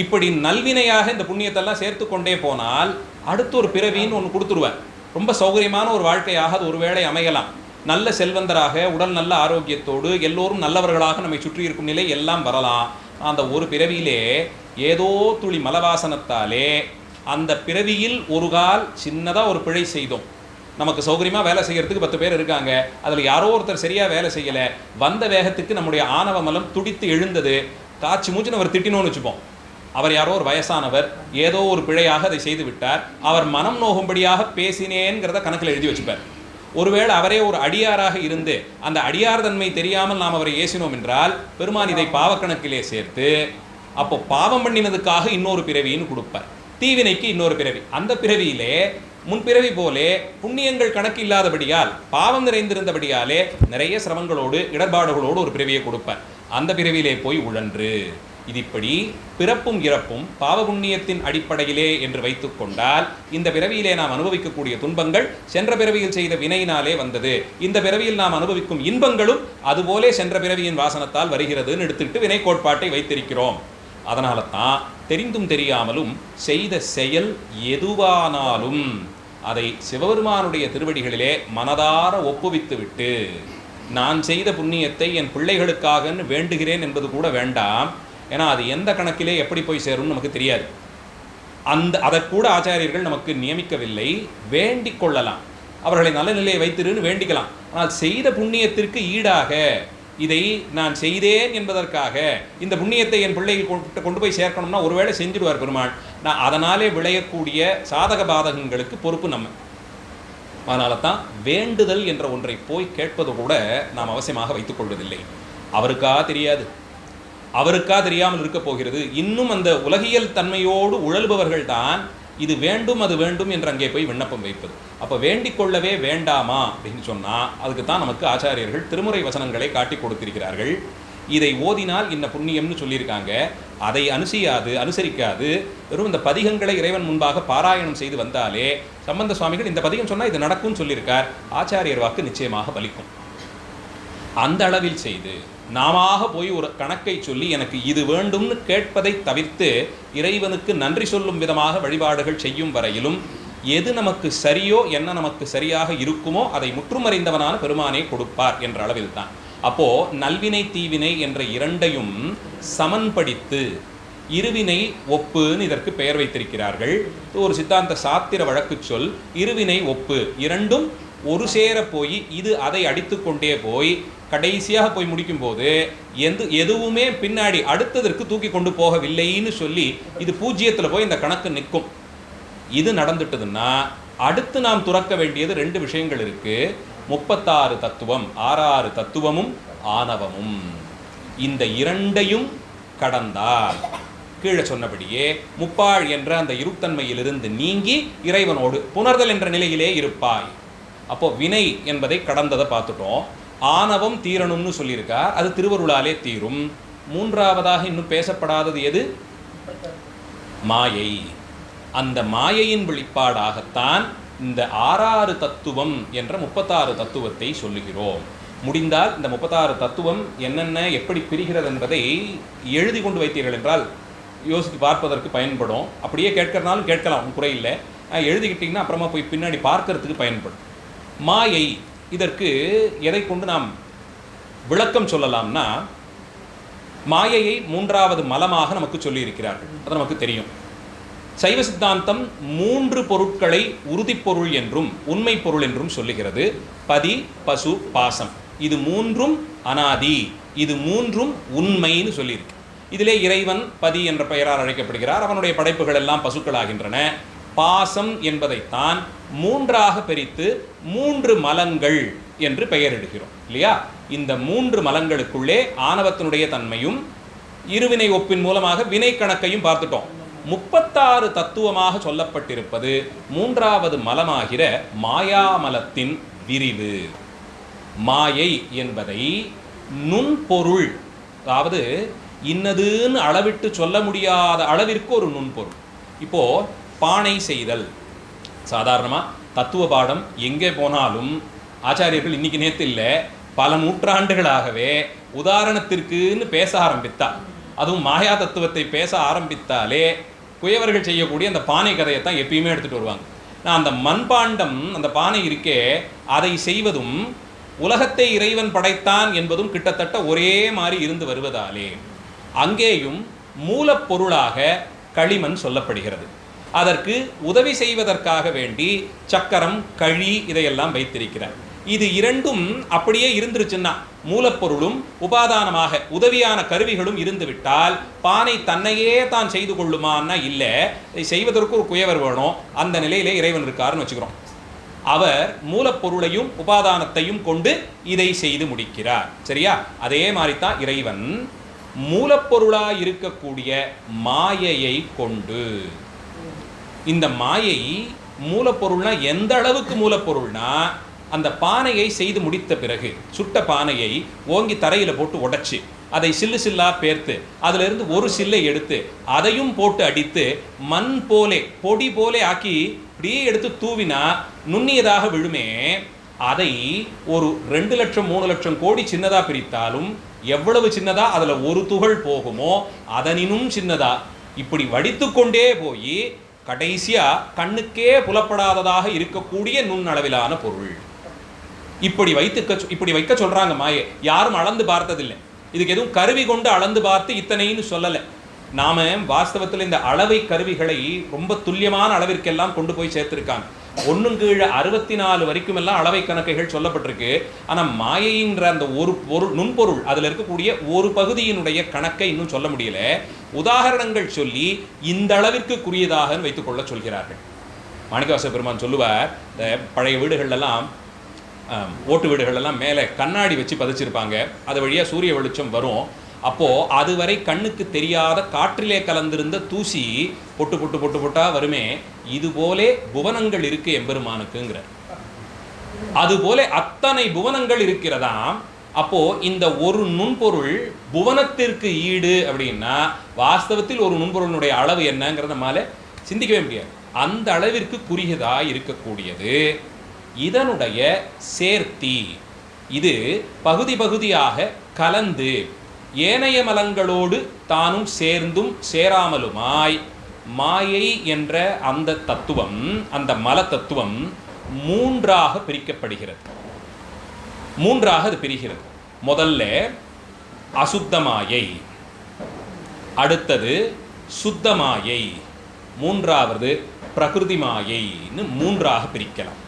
இப்படி நல்வினையாக இந்த புண்ணியத்தெல்லாம் சேர்த்து கொண்டே போனால் அடுத்து ஒரு பிறவின்னு ஒன்று கொடுத்துருவார். ரொம்ப சௌகரியமான ஒரு வாழ்க்கையாக அது ஒருவேளை அமையலாம். நல்ல செல்வந்தராக, உடல் நல்ல ஆரோக்கியத்தோடு, எல்லோரும் நல்லவர்களாக நம்மை சுற்றி இருக்கும் நிலை எல்லாம் வரலாம். அந்த ஒரு பிறவியிலே ஏதோ துளி மலவாசனத்தாலே அந்த பிறவியில் ஒரு கால் சின்னதாக ஒரு பிழை செய்தோம். நமக்கு சௌகரியமாக வேலை செய்கிறதுக்கு 10 பேர் இருக்காங்க, அதில் யாரோ ஒருத்தர் சரியாக வேலை செய்யலை, வந்த வேகத்துக்கு நம்முடைய ஆணவ மலம் துடித்து எழுந்தது, காய்ச்சி மூச்சுன்னு அவர் திட்டினோன்னு வச்சுப்போம். அவர் யாரோ ஒரு வயசானவர், ஏதோ ஒரு பிழையாக அதை செய்து விட்டார், அவர் மனம் நோகும்படியாக பேசினேங்கிறத கணக்கில் எழுதி வச்சுப்பார். ஒருவேளை அவரே ஒரு அடியாராக இருந்து அந்த அடியார் தன்மை தெரியாமல் நாம் அவரை ஏசினோம் என்றால் பெருமான் இதை பாவக்கணக்கிலே சேர்த்து அப்போ பாவம் பண்ணினதுக்காக இன்னொரு பிறவின்னு கொடுப்பார், தீவினைக்கு இன்னொரு பிறவி. அந்த பிறவியிலே முன்பிறவி போலே புண்ணியங்கள் கணக்கு இல்லாதபடியால் பாவம் நிறைந்திருந்தபடியாலே நிறைய சிரமங்களோடு இடர்பாடுகளோடு ஒரு பிறவியை கொடுப்பார். அந்த பிறவியிலே போய் உழன்று. இது இப்படி பிறப்பும் இறப்பும் பாவ புண்ணியத்தின் அடிப்படையிலே என்று வைத்துக் கொண்டால் இந்த பிறவியிலே நாம் அனுபவிக்கக்கூடிய துன்பங்கள் சென்ற பிறவியில் செய்த வினையினாலே வந்தது, இந்த பிறவியில் நாம் அனுபவிக்கும் இன்பங்களும் அதுபோலே சென்ற பிறவியின் வாசனத்தால் வருகிறதுன்னு எடுத்துக்கிட்டு வினை கோட்பாட்டை வைத்திருக்கிறோம். அதனால தான் தெரிந்தும் தெரியாமலும் செய்த செயல் எதுவானாலும் அதை சிவபெருமானுடைய திருவடிகளிலே மனதார ஒப்புவித்து விட்டு நான் செய்த புண்ணியத்தை என் பிள்ளைகளுக்காகன்னு வேண்டுகிறேன் என்பது கூட வேண்டாம். ஏன்னா அது எந்த கணக்கிலே எப்படி போய் சேரும்னு நமக்கு தெரியாது. அதை கூட ஆச்சாரியர்கள் நமக்கு நியமிக்கவில்லை. வேண்டிக் கொள்ளலாம், அவர்களை நல்ல நிலையை வைத்திருன்னு வேண்டிக்கலாம். ஆனால் செய்த புண்ணியத்திற்கு ஈடாக இதை நான் செய்தேன் என்பதற்காக இந்த புண்ணியத்தை என் பிள்ளைகள் கொண்டு போய் சேர்க்கணும்னா ஒருவேளை செஞ்சிடுவார் பெருமாள். நான் அதனாலே விளையக்கூடிய சாதக பாதகங்களுக்கு பொறுப்பு நம்ம. அதனால தான் வேண்டுதல் என்ற ஒன்றை போய் கேட்பது கூட நாம் அவசியமாக வைத்துக் கொள்வதில்லை. அவருக்கா தெரியாது, அவருக்கா தெரியாமல் இருக்க போகிறது. இன்னும் அந்த உலகியல் தன்மையோடு உழல்பவர்கள் தான் இது வேண்டும் அது வேண்டும் என்று அங்கே போய் விண்ணப்பம் வைப்பது. அப்போ வேண்டிக் கொள்ளவே வேண்டாமா அப்படின்னு சொன்னால் அதுக்கு தான் நமக்கு ஆச்சாரியர்கள் திருமுறை வசனங்களை காட்டி கொடுத்திருக்கிறார்கள். இதை ஓதினால் இன்ன புண்ணியம்னு சொல்லியிருக்காங்க. அதை அனுசரிக்காது வெறும் இந்த பதிகங்களை இறைவன் முன்பாக பாராயணம் செய்து வந்தாலே சம்பந்த சுவாமிகள் இந்த பதிகம் சொன்னால் இது நடக்கும்னு சொல்லியிருக்கார். ஆச்சாரியர் வாக்கு நிச்சயமாக பலிக்கும். அந்த அளவில் செய்து நாம போய் ஒரு கணக்கை சொல்லி எனக்கு இது வேண்டும்னு கேட்பதை தவிர்த்து இறைவனுக்கு நன்றி சொல்லும் விதமாக வழிபாடுகள் செய்யும் வரையிலும் எது நமக்கு சரியோ என்ன நமக்கு சரியாக இருக்குமோ அதை முற்றுமறிந்தவனான பெருமானே கொடுப்பார் என்ற அளவில் தான். அப்போ நல்வினை தீவினை என்ற இரண்டையும் சமன்படித்து இருவினை ஒப்புன்னு இதற்கு பெயர் வைத்திருக்கிறார்கள். ஒரு சித்தாந்த சாத்திர வழக்கு சொல் இருவினை ஒப்பு. இரண்டும் ஒரு சேர போய் இது அதை அடித்து கொண்டே போய் கடைசியாக போய் முடிக்கும் போது எதுவுமே பின்னாடி அடுத்ததற்கு தூக்கி கொண்டு போகவில்லைன்னு சொல்லி இது பூஜ்ஜியத்தில் போய் இந்த கணக்கு நிற்கும். இது நடந்துட்டதுன்னா அடுத்து நாம் துறக்க வேண்டியது 2 விஷயங்கள் இருக்கு. 36 தத்துவம், 6 தத்துவமும் ஆணவமும். இந்த இரண்டையும் கடந்தால் கீழே சொன்னபடியே முப்பாழ் என்ற அந்த இருத்தன்மையிலிருந்து நீங்கி இறைவனோடு புணர்தல் என்ற நிலையிலே இருப்பாய். அப்போ வினை என்பதை கடந்ததை பார்த்துட்டோம். ஆணவம் தீரணும்னு சொல்லியிருக்கார், அது திருவருளாலே தீரும். மூன்றாவதாக இன்னும் பேசப்படாதது எது? மாயை. அந்த மாயையின் வெளிப்பாடாகத்தான் இந்த 6 தத்துவம் என்ற 36 தத்துவத்தை சொல்லுகிறோம். முடிந்தால் இந்த 36 தத்துவம் என்னென்ன எப்படி பிரிகிறது என்பதை எழுதி கொண்டு வைத்தீர்கள் என்றால் யோசித்து பார்ப்பதற்கு பயன்படும். அப்படியே கேட்கறதுனாலும் கேட்கலாம், குறையில்லை. எழுதிக்கிட்டிங்கன்னா அப்புறமா போய் பின்னாடி பார்க்கறதுக்கு பயன்படும். மாயை, இதற்கு எதை கொண்டு நாம் விளக்கம் சொல்லலாம்னா மாயையை 3வது மலமாக நமக்கு சொல்லியிருக்கிறார்கள். அது நமக்கு தெரியும். சைவ சித்தாந்தம் 3 பொருட்களை உறுதிப்பொருள் என்றும் உண்மை பொருள் என்றும் சொல்லுகிறது. பதி, பசு, பாசம். இது 3ம் அனாதி, இது 3ம் உண்மைன்னு சொல்லியிருக்கு. இதிலே இறைவன் பதி என்ற பெயரால் அழைக்கப்படுகிறார். அவனுடைய படைப்புகள் எல்லாம் பசுக்களாகின்றன. பாசம் என்பதைத்தான் 3ஆக பிரித்து 3 மலங்கள் என்று பெயரிடுகிறோம் இல்லையா? இந்த 3 மலங்களுக்குள்ளே ஆணவத்தினுடைய தன்மையும் இருவினை ஒப்பின் மூலமாக வினை கணக்கையும் பார்த்துட்டோம். 36 தத்துவமாக சொல்லப்பட்டிருப்பது 3வது மலமாகிற மாயாமலத்தின் விரிவு. மாயை என்பதை நுண்பொருள், அதாவது இன்னதுன்னு அளவிட்டு சொல்ல முடியாத அளவிற்கு ஒரு நுண்பொருள். இப்போ பானை செய்தல், சாதாரணமாக தத்துவ பாடம் எங்கே போனாலும் ஆச்சாரியர்கள் இன்னைக்கு நேற்று இல்லை, பல நூற்றாண்டுகளாகவே உதாரணத்திற்குன்னு பேச ஆரம்பித்தா, அதுவும் மாயா தத்துவத்தை பேச ஆரம்பித்தாலே குயவர்கள் செய்யக்கூடிய அந்த பானை கதையைத்தான் எப்பயுமே எடுத்துகிட்டு வருவாங்க. நான் அந்த மண்பாண்டம், அந்த பானை இருக்கே, அதை செய்வதும் உலகத்தை இறைவன் படைத்தான் என்பதும் கிட்டத்தட்ட ஒரே மாதிரி இருந்து வருவதாலே அங்கேயும் மூலப்பொருளாக களிமண் சொல்லப்படுகிறது. அதற்கு உதவி செய்வதற்காக வேண்டி சக்கரம், கழி இதையெல்லாம் வைத்திருக்கிறார். இது இரண்டும் அப்படியே இருந்துருச்சுன்னா, மூலப்பொருளும் உபாதானமாக உதவியான கருவிகளும் இருந்துவிட்டால் பானை தன்னையே தான் செய்து கொள்ளுமான்னா இல்லை, செய்வதற்கு ஒரு குயவர் வேணும். அந்த நிலையிலே இறைவன் இருக்காருன்னு வச்சுக்கிறோம். அவர் மூலப்பொருளையும் உபாதானத்தையும் கொண்டு இதை செய்து முடிக்கிறார். சரியா? அதே மாதிரி தான் இறைவன் மூலப்பொருளாக இருக்கக்கூடிய மாயையை கொண்டு, இந்த மாயை மூலப்பொருள்னா எந்த அளவுக்கு மூலப்பொருள்னா, அந்த பானையை செய்து முடித்த பிறகு சுட்ட பானையை ஓங்கி தரையில் போட்டு உடைச்சி அதை சில்லு சில்லாக பேர்த்து அதிலிருந்து ஒரு சில்லை எடுத்து அதையும் போட்டு அடித்து மண் போலே பொடி போலே ஆக்கி அப்படியே எடுத்து தூவினா நுண்ணியதாக விழுமே. அதை ஒரு 2 லட்சம் 3 லட்சம் கோடி சின்னதாக பிரித்தாலும் எவ்வளவு சின்னதா அதில் ஒரு துகள் போகுமோ அதனினும் சின்னதா இப்படி வடித்து கொண்டே போய் கடைசியா கண்ணுக்கே புலப்படாததாக இருக்கக்கூடிய நுண்ணளவிலான பொருள் இப்படி வைக்க சொல்றாங்க மாயை. யாரும் அளந்து பார்த்ததில்லை. இதுக்கு எதுவும் கருவி கொண்டு அளந்து பார்த்து இத்தனைன்னு சொல்லலை. நாம வாஸ்தவத்தில் இந்த அளவை கருவிகளை ரொம்ப துல்லியமான அளவிற்கெல்லாம் கொண்டு போய் சேர்த்திருக்காங்க. 1 கீழே 64 வரைக்கும் எல்லாம் அளவை கணக்குகள் சொல்லப்பட்டிருக்கு. ஆனால் மாயைன்ற அந்த ஒரு பொருள், நுண்பொருள், அதில் இருக்கக்கூடிய ஒரு பகுதியினுடைய கணக்கை இன்னும் சொல்ல முடியல. உதாரணங்கள் சொல்லி இந்த அளவிற்குரியதாக வைத்துக்கொள்ள சொல்கிறார்கள். மாணிக்கவாசக பெருமான் சொல்லுவார், பழைய வீடுகள்லாம் ஓட்டு வீடுகளெல்லாம் மேலே கண்ணாடி வச்சு பதிச்சிருப்பாங்க. அது வழியாக சூரிய வெளிச்சம் வரும். அப்போது அதுவரை கண்ணுக்கு தெரியாத காற்றிலே கலந்திருந்த தூசி பொட்டு பொட்டு பொட்டு பொட்டா வருமே. இதுபோலே புவனங்கள் இருக்கு எம்பெருமானுக்குங்கிற. அதுபோல அத்தனை புவனங்கள் இருக்கிறதாம். அப்போ இந்த ஒரு நுண்பொருள் புவனத்திற்கு ஈடு அப்படின்னா வாஸ்தவத்தில் ஒரு நுண்பொருளினுடைய அளவு என்னங்கிறத நம்மால சிந்திக்கவே முடியாது. அந்த அளவிற்கு குறுகியதா இருக்கக்கூடியது இதனுடைய சேர்த்தி. இது பகுதி பகுதியாக கலந்து ஏனைய மலங்களோடு தானும் சேர்ந்தும் சேராமலுமாய் மாயை என்ற அந்த தத்துவம், அந்த மல தத்துவம் 3ஆக பிரிக்கப்படுகிறது. 3ஆக அது பிரிகிறது. முதல்ல அசுத்தமாயை, அடுத்தது சுத்தமாயை, 3வது பிரகிருதி மாயைன்னு 3ஆக பிரிக்கலாம்.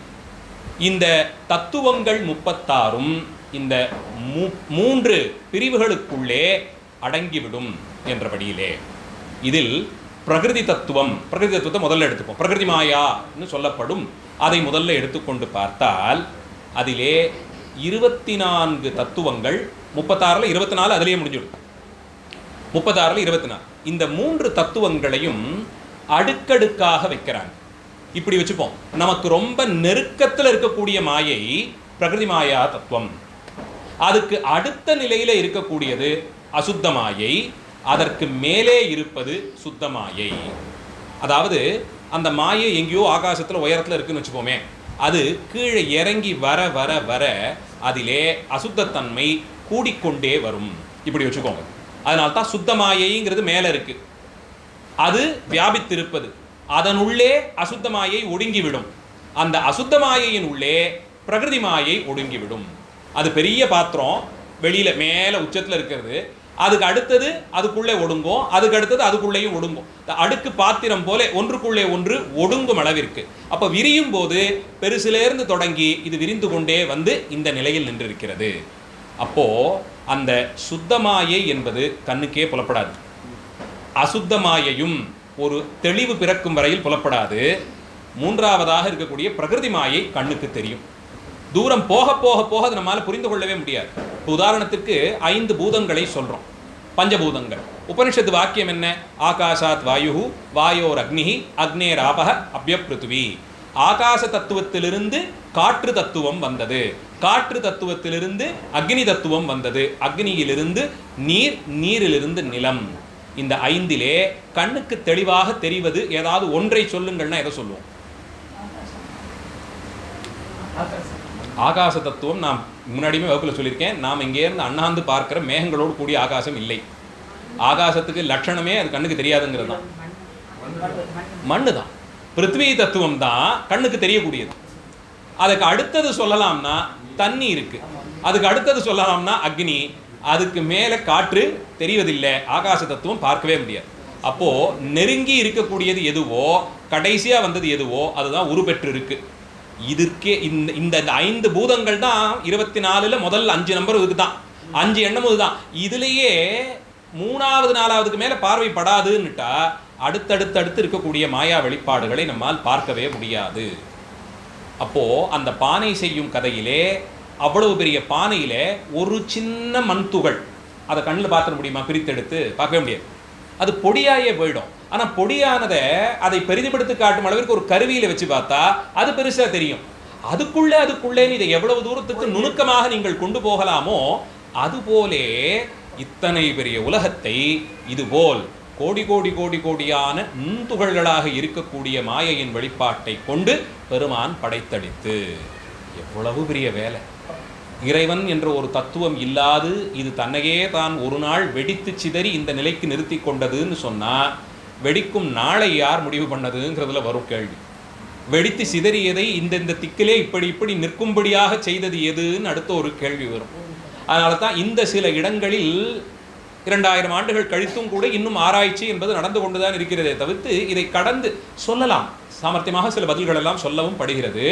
இந்த தத்துவங்கள் 36 இந்த 3 பிரிவுகளுக்குள்ளே அடங்கிவிடும் என்றபடியிலே இதில் பிரகிருதி தத்துவத்தை முதல்ல எடுத்துப்போம். பிரகிருதி மாயான்னு சொல்லப்படும் அதை முதல்ல எடுத்துக்கொண்டு பார்த்தால் அதிலே 24 தத்துவங்கள், 36ல் 24 அதிலேயே முடிஞ்சிடும். 36ல் 24 இந்த 3 தத்துவங்களையும் அடுக்கடுக்காக வைக்கிறாங்க. இப்படி வச்சுப்போம். நமக்கு ரொம்ப நெருக்கத்தில் இருக்கக்கூடிய மாயை பிரகிருதி மாயா தத்துவம். அதுக்கு அடுத்த நிலையில இருக்கக்கூடியது அசுத்த மாயை. அதற்கு மேலே இருப்பது சுத்த மாயை. அதாவது அந்த மாயை எங்கேயோ ஆகாசத்தில் உயரத்தில் இருக்குன்னு வச்சுப்போமே, அது கீழே இறங்கி வர வர வர அதிலே அசுத்தத்தன்மை கூடிக்கொண்டே வரும். இப்படி வச்சுக்கோங்க. அதனால்தான் சுத்த மாயைங்கிறது மேலே இருக்கு, அது வியாபித்திருப்பது. அதனுள்ளே அசுத்த மாயை ஒடுங்கிவிடும். அந்த அசுத்த மாயையின் உள்ளே பிரகிருதி மாயை ஒடுங்கிவிடும். அது பெரிய பாத்திரம், வெளியில மேலே உச்சத்தில் இருக்கிறது. அதுக்கு அடுத்தது அதுக்குள்ளே ஒடுங்கும், அதுக்கு அடுத்தது அதுக்குள்ளேயும் ஒடுங்கும். அடுக்கு பாத்திரம் போல ஒன்றுக்குள்ளே ஒன்று ஒடுங்கும் அளவிற்கு. அப்போ விரியும் போது பெருசிலேருந்து தொடங்கி இது விரிந்து கொண்டே வந்து இந்த நிலையில் நின்றிருக்கிறது. அப்போ அந்த சுத்தமாயை என்பது கண்ணுக்கே புலப்படாது. அசுத்தமாயையும் ஒரு தெளிவு பிறக்கும் வரையில் புலப்படாது. 3ஆவதாக இருக்கக்கூடிய பிரகிருதி மாயை கண்ணுக்கு தெரியும். தூரம் போக போக போக அது நம்மால் புரிந்து கொள்ளவே முடியாது. உதாரணத்துக்கு 5 பூதங்களை சொல்றோம், பஞ்சபூதங்கள். உபனிஷத்து வாக்கியம் என்ன? ஆகாசாத் வாயு, வாயோர் அக்னிஹி, அக்னேர் ஆபஹ, அப்ய பிருத்வி. ஆகாச தத்துவத்திலிருந்து காற்று தத்துவம் வந்தது, காற்று தத்துவத்திலிருந்து அக்னி தத்துவம் வந்தது, அக்னியிலிருந்து நீர், நீரிலிருந்து நிலம். இந்த 5லே கண்ணுக்கு தெளிவாக தெரிவது ஏதாவது ஒன்றை சொல்லுங்கள்னா எதை சொல்லுவோம்? ஆகாச தத்துவம். நான் முன்னாடியுமே வகுப்பில் சொல்லியிருக்கேன், நாம் இங்கேருந்து அண்ணாந்து பார்க்கிற மேகங்களோடு கூடிய ஆகாசம் இல்லை. ஆகாசத்துக்கு லட்சணமே அது கண்ணுக்கு தெரியாதுங்கிறது தான். மண்ணு தான். பிருத்வி தத்துவம் தான் கண்ணுக்கு தெரியக்கூடியது. அதுக்கு அடுத்தது சொல்லலாம்னா தண்ணி இருக்கு, அதுக்கு அடுத்தது சொல்லலாம்னா அக்னி, அதுக்கு மேலே காற்று தெரிவதில்லை, ஆகாச தத்துவம் பார்க்கவே முடியாது. அப்போது நெருங்கி இருக்கக்கூடியது எதுவோ, கடைசியாக வந்தது எதுவோ அதுதான் உருப்பெற்று இருக்கு. இதற்கே இந்த 5 பூதங்கள் தான் 24ல் முதல் 5 நம்பர் இதுக்கு தான், 5 எண்ணமும் இதுதான். இதுலேயே 3வது 4வதுக்கு மேலே பார்வைப்படாதுன்னுட்டா அடுத்தடுத்து இருக்கக்கூடிய மாயா வெளிப்பாடுகளை நம்மால் பார்க்கவே முடியாது. அப்போது அந்த பானை செய்யும் கதையிலே அவ்வளவு பெரிய பானையில் ஒரு சின்ன மண் துகள் அதை கண்ணில் பார்த்துட முடியுமா? பிரித்தெடுத்து பார்க்கவே முடியாது, அது பொடியாயே போயிடும். ஆனால் பொடியானதை அதை பெரிதுபடுத்தி காட்டும் அளவிற்கு ஒரு கருவியில் வச்சு பார்த்தா அது பெருசாக தெரியும். அதுக்குள்ளே இதை எவ்வளவு தூரத்துக்கு நுணுக்கமாக நீங்கள் கொண்டு போகலாமோ அதுபோலே இத்தனை பெரிய உலகத்தை இதுபோல் கோடியான நுண்துகள்களாக இருக்கக்கூடிய மாயையின் வெளிப்பாட்டை கொண்டு பெருமான் படைத்தடித்து, எவ்வளவு பெரிய வேலை! இறைவன் என்ற ஒரு தத்துவம் இல்லாது இது தன்னையே தான் ஒரு நாள் வெடித்து சிதறி இந்த நிலைக்கு நிறுத்தி கொண்டதுன்னு சொன்னால், வெடிக்கும் நாளை யார் முடிவு பண்ணதுங்கிறதுல வரும் கேள்வி. வெடித்து சிதறியதை இந்த திக்கிலே இப்படி நிற்கும்படியாக செய்தது எதுன்னு அடுத்த ஒரு கேள்வி வரும். அதனால தான் இந்த சில இடங்களில் 2000 ஆண்டுகள் கழித்தும் கூட இன்னும் ஆராய்ச்சி என்பது நடந்து கொண்டுதான் இருக்கிறதே தவிர்த்து இதை கடந்து சொல்லலாம், சாமர்த்தியமாக சில பதில்கள் எல்லாம் சொல்லவும் படுகிறது.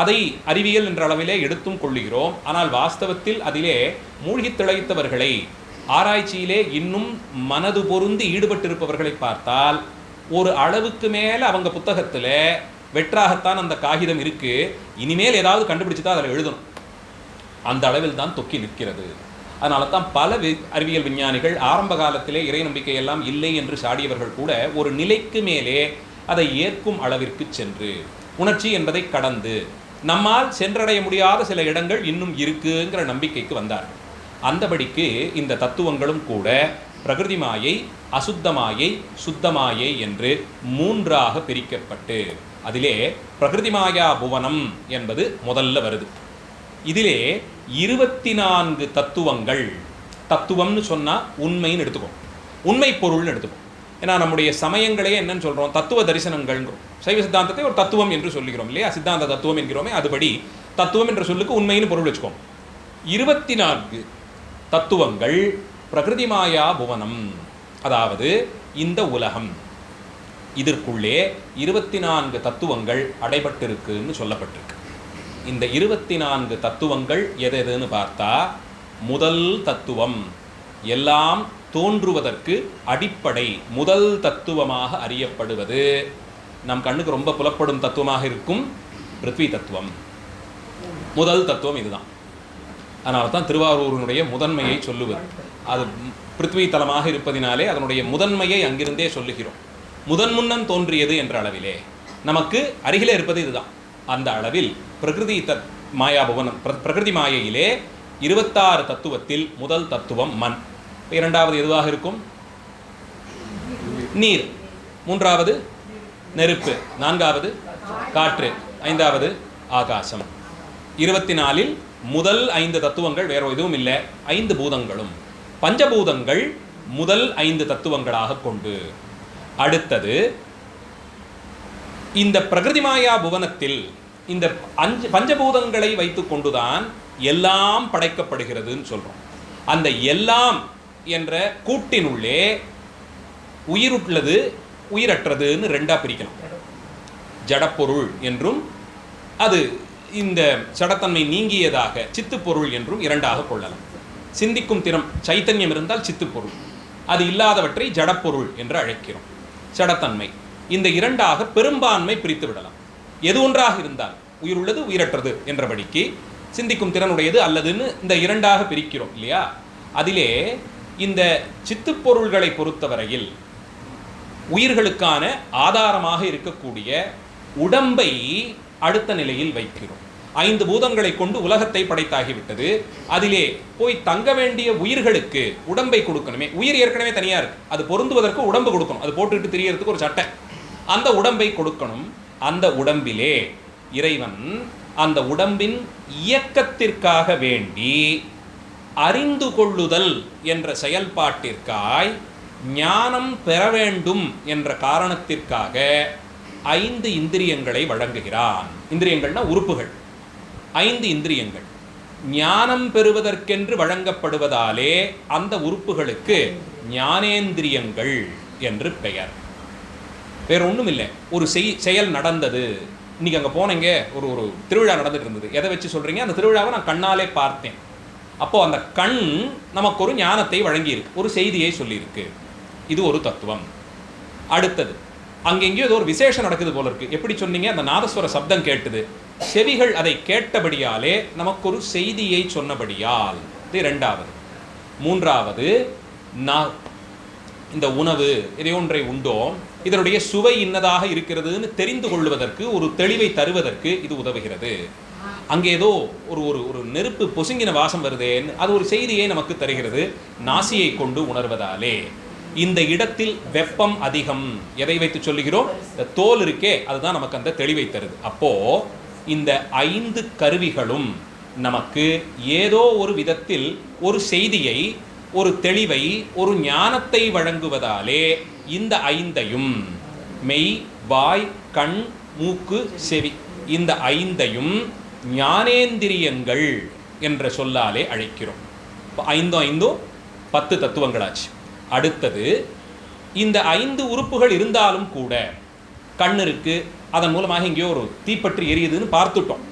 அதை அறிவியல் என்ற அளவிலே எடுத்தும் கொள்ளுகிறோம். ஆனால் வாஸ்தவத்தில் அதிலே மூழ்கி திளைத்தவர்களை, ஆராய்ச்சியிலே இன்னும் மனது பொருந்தி ஈடுபட்டிருப்பவர்களை பார்த்தால் ஒரு அளவுக்கு மேலே அவங்க புத்தகத்தில் வெற்றாகத்தான் அந்த காகிதம் இருக்கு, இனிமேல் ஏதாவது கண்டுபிடிச்சு தான் அதில் எழுதணும், அந்த அளவில் தான் தொக்கி நிற்கிறது. அதனால தான் பல அறிவியல் விஞ்ஞானிகள் ஆரம்ப காலத்திலே இறை நம்பிக்கை எல்லாம் இல்லை என்று சாடியவர்கள் கூட ஒரு நிலைக்கு மேலே அதை ஏற்கும் அளவிற்கு சென்று உணர்ச்சி என்பதை கடந்து நம்மால் சென்றடைய முடியாத சில இடங்கள் இன்னும் இருக்குங்கிற நம்பிக்கைக்கு வந்தார்கள். அந்தபடிக்கு இந்த தத்துவங்களும் கூட பிரகிருதி மாயை, அசுத்த மாயை, சுத்த மாயை என்று 3ஆக பிரிக்கப்பட்டு அதிலே பிரகிருதி மாயா புவனம் என்பது முதல்ல வருது. இதிலே 24 தத்துவங்கள், தத்துவம்னு சொன்னால் உண்மைன்னு எடுத்துக்கோம், உண்மை பொருள்னு எடுத்துக்கோம். ஏன்னா நம்முடைய சமயங்களே என்னன்னு சொல்கிறோம், தத்துவ தரிசனங்கள்ங்கிறோம். சைவ சித்தாந்தத்தை ஒரு தத்துவம் என்று சொல்லுகிறோம் இல்லையா, சித்தாந்த தத்துவம் என்கிறோமே, அதுபடி தத்துவம் என்ற சொல்லுக்கு உண்மைன்னு பொருள் வச்சுக்கோம். 24 தத்துவங்கள் பிரகிருதி மாயா புவனம், அதாவது இந்த உலகம், இதற்குள்ளே 24 தத்துவங்கள் அடைபட்டிருக்குன்னு சொல்லப்பட்டிருக்கு. இந்த 24 தத்துவங்கள் எதுன்னு பார்த்தா, முதல் தத்துவம் எல்லாம் தோன்றுவதற்கு அடிப்படை முதல் தத்துவமாக அறியப்படுவது, நம் கண்ணுக்கு ரொம்ப புலப்படும் தத்துவமாக இருக்கும் பிருத்வி தத்துவம். முதல் தத்துவம் இதுதான். அதனால தான் திருவாரூரினுடைய முதன்மையை சொல்லுவது, அது பிருத்வி தலமாக இருப்பதினாலே அதனுடைய முதன்மையை அங்கிருந்தே சொல்லுகிறோம். முன்னன் தோன்றியது என்ற அளவிலே நமக்கு அருகிலே இருப்பது இதுதான். அந்த அளவில் பிரகிருதி மாயா புவனம், பிரகிருதி மாயையிலே 26 தத்துவத்தில் முதல் தத்துவம் மண். இரண்டாவது எதுவாக இருக்கும்? நீர். மூன்றாவது நெருப்பு. நான்காவது காற்று. ஐந்தாவது ஆகாசம். 24ல் முதல் 5 தத்துவங்கள் வேற எதுவும் இல்லை, 5 பூதங்களும். பஞ்சபூதங்கள் முதல் 5 தத்துவங்களாக கொண்டு, அடுத்தது இந்த பிரகிருதி மாயா புவனத்தில் இந்த பஞ்சபூதங்களை வைத்து கொண்டுதான் எல்லாம் படைக்கப்படுகிறதுன்னு சொல்றோம். அந்த எல்லாம் என்ற கூட்டினுள்ளே உயிருள்ளது உயிரற்றதுன்னு 2ஆ பிரிக்கலாம். ஜடப்பொருள் என்றும் அது இந்த சடத்தன்மை நீங்கியதாக சித்துப்பொருள் என்றும் 2ஆக கொள்ளலாம். சிந்திக்கும் திறம் சைத்தன்யம் இருந்தால் சித்துப்பொருள், அது இல்லாதவற்றை ஜடப்பொருள் என்று அழைக்கிறோம். சடத்தன்மை இந்த 2ஆக பெரும்பான்மை பிரித்து விடலாம். எது ஒன்றாக இருந்தால் உயிருள்ளது உயிரற்றது என்றபடிக்கு சிந்திக்கும் திறனுடையது அல்லதுன்னு இந்த 2ஆக பிரிக்கிறோம் இல்லையா. அதிலே இந்த சித்துப்பொருள்களை பொறுத்தவரையில் உயிர்களுக்கான ஆதாரமாக இருக்கக்கூடிய உடம்பை அடுத்த நிலையில் வைக்கிறோம். 5 பூதங்களை கொண்டு உலகத்தை படைத்தாகிவிட்டது. அதிலே போய் தங்க வேண்டிய உயிர்களுக்கு உடம்பை கொடுக்கணுமே. உயிர் ஏற்கனவே தனியாக இருக்கு, அது பொருந்துவதற்கு உடம்பு கொடுக்கணும், அது போட்டுக்கிட்டு திரியறதுக்கு ஒரு சட்டை, அந்த உடம்பை கொடுக்கணும். அந்த உடம்பிலே இறைவன் அந்த உடம்பின் இயக்கத்திற்காக வேண்டி அறிந்து கொள்ளுதல் என்ற செயல்பாட்டிற்காய் ஞானம் பெற வேண்டும் என்ற காரணத்திற்காக 5 இந்திரியங்களை வழங்குகிறான். இந்திரியங்கள்னா உறுப்புகள். 5 இந்திரியங்கள். ஞானம் பெறுவதற்கென்று வழங்கப்படுவதாலே அந்த உறுப்புகளுக்கு ஞானேந்திரியங்கள் என்று பெயர். வேற ஒன்றும் இல்லை. ஒரு செயல் நடந்தது. இன்னைக்கு அங்கே போனீங்க, ஒரு திருவிழா நடந்துட்டு இருந்தது. எதை வச்சு சொல்றீங்க? அந்த திருவிழாவை நான் கண்ணாலே பார்த்தேன். அப்போ அந்த கண் நமக்கு ஒரு ஞானத்தை வழங்கியிருக்கு, ஒரு செய்தியை சொல்லியிருக்கு. இது ஒரு தத்துவம். அடுத்தது, அங்கெங்கேயோ ஏதோ ஒரு விசேஷம் நடக்குது போல இருக்கு. எப்படி சொன்னீங்க? அந்த நாதஸ்வர சப்தம் கேட்டுது. செவிகள் அதை கேட்டபடியாலே நமக்கு ஒரு செய்தியை சொன்னபடியால். இது இரண்டாவது. மூன்றாவது, இந்த உணவு இதை ஒன்றை உண்டோம், இதனுடைய சுவை இன்னதாக இருக்கிறதுன்னு தெரிந்து கொள்வதற்கு, ஒரு தெளிவை தருவதற்கு இது உதவுகிறது. அங்கே ஏதோ ஒரு நெருப்பு பொசுங்கின வாசம் வருதேன்னு அது ஒரு செய்தியை நமக்கு தருகிறது, நாசியை கொண்டு உணர்வதாலே. இந்த இடத்தில் வெப்பம் அதிகம். எதை வைத்து சொல்லுகிறோம்? இந்த தோல் இருக்கே, அதுதான் நமக்கு அந்த தெளிவை தருது. அப்போ இந்த 5 கருவிகளும் நமக்கு ஏதோ ஒரு விதத்தில் ஒரு செய்தியை, ஒரு தெளிவை, ஒரு ஞானத்தை வழங்குவதாலே இந்த 5ஐயும், மெய், வாய், கண், மூக்கு, செவி, இந்த 5ஐயும் ஞானேந்திரியங்கள் என்ற சொல்லாலே அழைக்கிறோம். 5 10 தத்துவங்களாச்சு. அடுத்தது, இந்த 5 உறுப்புகள் இருந்தாலும் கூட கண் இருக்கு, அதன் மூலமாக இங்கேயோ ஒரு தீப்பற்றி எரியுதுன்னு பார்த்துட்டோம்.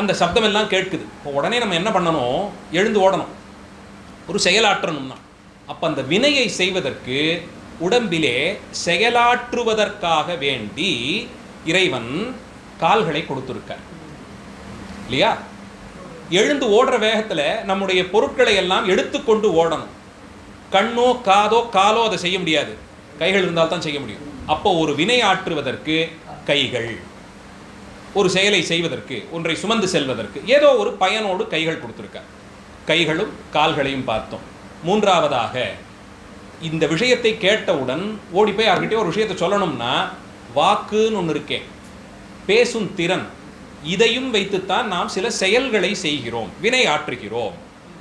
அந்த சப்தம் எல்லாம் கேட்குது. இப்போ உடனே நம்ம என்ன பண்ணணும்? எழுந்து ஓடணும், ஒரு செயலாற்றணும்னா. அப்போ அந்த வினையை செய்வதற்கு உடம்பிலே செயலாற்றுவதற்காக வேண்டி இறைவன் கால்களை கொடுத்துருக்கார் இல்லையா? எழுந்து ஓடுற வேகத்தில் நம்முடைய பொருட்களை எல்லாம் எடுத்துக்கொண்டு ஓடணும். கண்ணோ காதோ காலோ அதை செய்ய முடியாது, கைகள் இருந்தால்தான் செய்ய முடியும். அப்போ ஒரு வினை ஆற்றுவதற்கு கைகள், ஒரு செயலை செய்வதற்கு, ஒன்றை சுமந்து செல்வதற்கு ஏதோ ஒரு பயனோடு கைகள் கொடுத்துருக்க. கைகளும் கால்களையும் பார்த்தோம். மூன்றாவதாக, இந்த விஷயத்தை கேட்டவுடன் ஓடி போய் யார்கிட்டயே ஒரு விஷயத்தை சொல்லணும்னா வாக்குன்னு ஒன்று இருக்கே, பேசும் திறன், இதையும் வைத்துத்தான் நாம் சில செயல்களை செய்கிறோம், வினை ஆற்றுகிறோம்.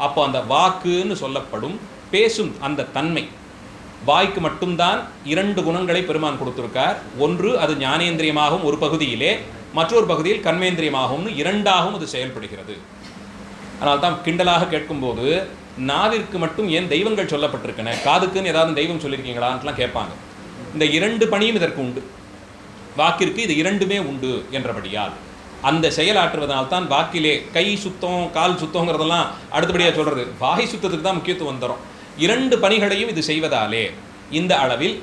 அப்போ அந்த வாக்குன்னு சொல்லப்படும் பேசும் அந்த தன்மை, வாய்க்கு மட்டும்தான் 2 குணங்களை பெருமான் கொடுத்திருக்கார். ஒன்று அது ஞானேந்திரியமாகவும் ஒரு பகுதியிலே, மற்றொரு பகுதியில் கர்மேந்திரியமாகவும் 2ஆகவும் அது செயல்படுகிறது. அதனால் தான் கிண்டலாக கேட்கும்போது நாவிற்கு மட்டும் ஏன் தெய்வங்கள் சொல்லப்பட்டிருக்கன, காதுக்குன்னு ஏதாவது தெய்வம் சொல்லியிருக்கீங்களான்லாம் கேட்பாங்க. இந்த 2 பணியும் இதற்கு உண்டு. வாக்கிற்கு இது 2மே உண்டு என்றபடியால் அந்த செயலாற்றுவதனால்தான் வாக்கிலே கை சுத்தம் கால் சுத்தங்கிறதெல்லாம் அடுத்தபடியாக சொல்கிறது. வாய் சுத்தத்துக்கு தான் முக்கியத்துவம் தரும். 2 பணிகளையும் இது செய்வதாலே இந்த அளவில்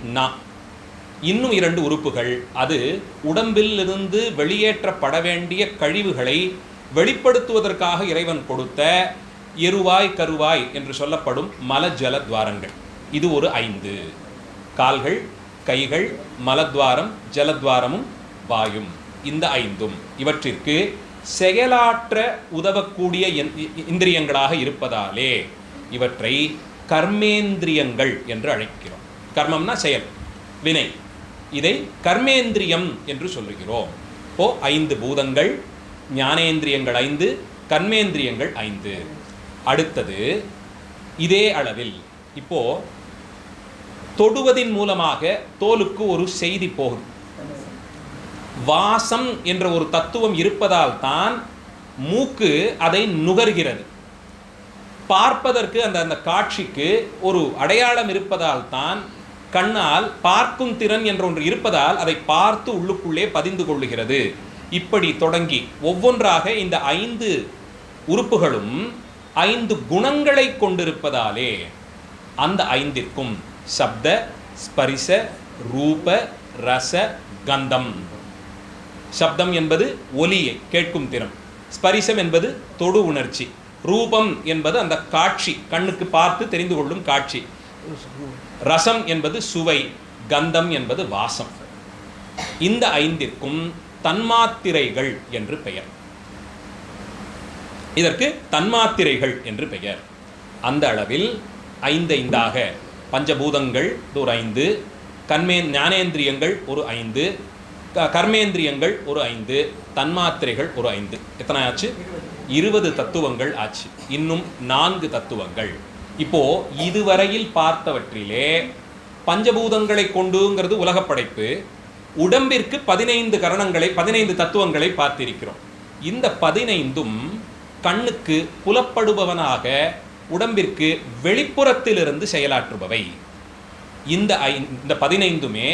இன்னும் 2 உறுப்புகள், அது உடம்பில் இருந்து வெளியேற்றப்பட வேண்டிய கழிவுகளை வெளிப்படுத்துவதற்காக இறைவன் கொடுத்த எருவாய் கருவாய் என்று சொல்லப்படும் மலஜல துவாரங்கள். இது ஒரு 5. கால்கள், கைகள், மலத்வாரம், ஜலத்வாரமும் வாயும், இந்த 5ம் இவற்றிற்கு செயலாற்ற உதவக்கூடிய இந்திரியங்களாக இருப்பதாலே இவற்றை கர்மேந்திரியங்கள் என்று அழைக்கிறோம். கர்மம்னா செயல், வினை. இதை கர்மேந்திரியம் என்று சொல்லுகிறோம். இப்போ 5 பூதங்கள், ஞானேந்திரியங்கள் 5, கர்மேந்திரியங்கள் 5. அடுத்தது, இதே அளவில் இப்போ தொடுவதின் மூலமாக தோலுக்கு ஒரு செய்தி போகுது. வாசம் என்ற ஒரு தத்துவம் இருப்பதால் தான் மூக்கு அதை நுகர்கிறது. பார்ப்பதற்கு அந்த காட்சிக்கு ஒரு அடையாளம் இருப்பதால் தான் கண்ணால் பார்க்கும் திறன் என்ற ஒன்று இருப்பதால் அதை பார்த்து உள்ளுக்குள்ளே பதிந்து கொள்ளுகிறது. இப்படி தொடங்கி ஒவ்வொன்றாக இந்த 5 உறுப்புகளும் 5 குணங்களை கொண்டிருப்பதாலே அந்த 5ற்கும் சப்த, ஸ்பரிச, ரூப, ரச, கந்தம். சப்தம் என்பது ஒலியை கேட்கும் திறம், ஸ்பரிசம் என்பது தொடு உணர்ச்சி, ரூபம் என்பது அந்த காட்சி, கண்ணுக்கு பார்த்து தெரிந்து கொள்ளும் காட்சி, ரசம் என்பது சுவை, கந்தம் என்பது வாசம். இந்த 5ற்கும் தன்மாத்திரைகள் என்று பெயர். இதற்கு தன்மாத்திரைகள் என்று பெயர். அந்த அளவில் 5 பஞ்சபூதங்கள் ஒரு 5, ஞானேந்திரியங்கள் ஒரு 5, கர்மேந்திரியங்கள் ஒரு 5, தன்மாத்திரைகள் ஒரு 5. எத்தனை ஆச்சு? 20 தத்துவங்கள் ஆச்சு. இன்னும் 4 தத்துவங்கள். இப்போ இதுவரையில் பார்த்தவற்றிலே பஞ்சபூதங்களை கொண்டுங்கிறது உலகப் படைப்பு. உடம்பிற்கு 15 கரணங்களை, 15 தத்துவங்களை பார்த்திருக்கிறோம். இந்த 15ம் கண்ணுக்கு புலப்படுபவனாக உடம்பிற்கு வெளிப்புறத்திலிருந்து செயலாற்றுபவை. இந்த 15மே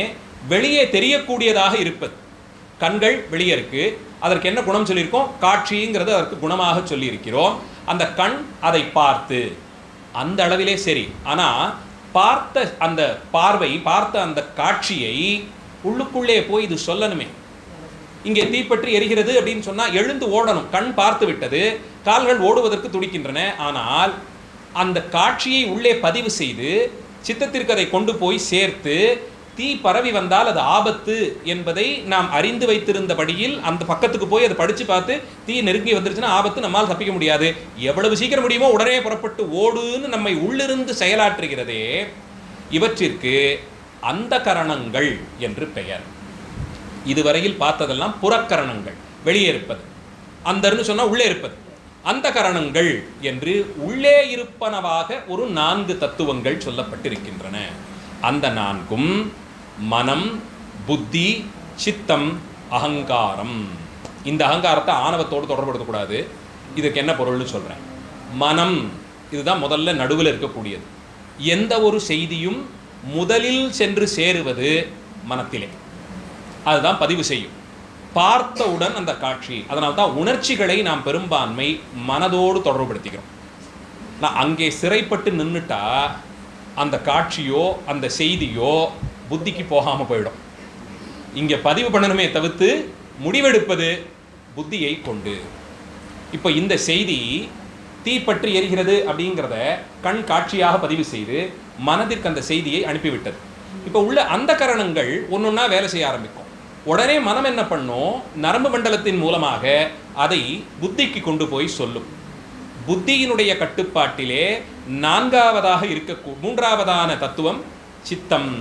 வெளியே தெரியக்கூடியதாக இருப்பது. கண்கள் வெளியே இருக்கு, அதற்கு என்ன குணம் சொல்லியிருக்கோம்? காட்சிங்கிறது அதற்கு குணமாக சொல்லியிருக்கிறோம். அந்த கண் அதை பார்த்து அந்த அளவிலே சரி. ஆனால் பார்த்த அந்த பார்வை, பார்த்த அந்த காட்சியை உள்ளுக்குள்ளே போய் இது சொல்லணுமே. இங்கே தீப்பற்றி எரிகிறது அப்படின்னு சொன்னால் எழுந்து ஓடணும். கண் பார்த்து விட்டது, கால்கள் ஓடுவதற்கு துடிக்கின்றன. ஆனால் அந்த காட்சியை உள்ளே பதிவு செய்து சித்தத்திற்கு அதை கொண்டு போய் சேர்த்து தீ பரவி வந்தால் அது ஆபத்து என்பதை நாம் அறிந்து வைத்திருந்தபடியில் அந்த பக்கத்துக்கு போய் அதை படித்து பார்த்து தீ நெருங்கி வந்துருச்சுன்னா ஆபத்து, நம்மால் தப்பிக்க முடியாது, எவ்வளவு சீக்கிரம் முடியுமோ உடனே புறப்பட்டு ஓடுன்னு நம்மை உள்ளிருந்து செயலாற்றுகிறதே, இவற்றிற்கு அந்த கரணங்கள் என்று பெயர். இதுவரையில் பார்த்ததெல்லாம் புறக்கரணங்கள், வெளியே இருப்பது. அந்தர்னு சொன்னால் உள்ளே இருப்பது. அந்த கரணங்கள் என்று உள்ளே இருப்பனவாக ஒரு 4 தத்துவங்கள் சொல்லப்பட்டிருக்கின்றன. அந்த 4ம் மனம், புத்தி, சித்தம், அகங்காரம். இந்த அகங்காரத்தை ஆணவத்தோடு தொடர்படுத்தக்கூடாது. இதுக்கு என்ன பொருள்னு சொல்கிறேன். மனம் இதுதான் முதல்ல நடுவில் இருக்கக்கூடியது. எந்த ஒரு செய்தியும் முதலில் சென்று சேருவது மனத்திலே, அதுதான் பதிவு செய்யும். பார்த்தவுடன் அந்த காட்சி, அதனால்தான் உணர்ச்சிகளை நாம் பெரும்பான்மை மனதோடு தொடர்புபடுத்திக்கிறோம். நான் அங்கே சிறைப்பட்டு நின்றுட்டா அந்த காட்சியோ அந்த செய்தியோ புத்திக்கு போகாமல் போயிடும். இங்கே பதிவு பண்ணணுமே தவிர்த்து முடிவெடுப்பது புத்தியை கொண்டு. இப்போ இந்த செய்தி தீப்பற்றி எரிகிறது அப்படிங்கிறத கண் காட்சியாக பதிவு செய்து மனதிற்கு அந்த செய்தியை அனுப்பிவிட்டது. இப்போ உள்ள அந்த கரணங்கள் ஒன்னொன்னா வேலை செய்ய ஆரம்பிக்கும். உடனே மனம் என்ன பண்ணும்? நரம்பு மண்டலத்தின் மூலமாக அதை புத்திக்கு கொண்டு போய் சொல்லும். புத்தியினுடைய கட்டுப்பாட்டிலே 4ஆவதாக இருக்க 3ஆவதான தத்துவம் சித்தம்.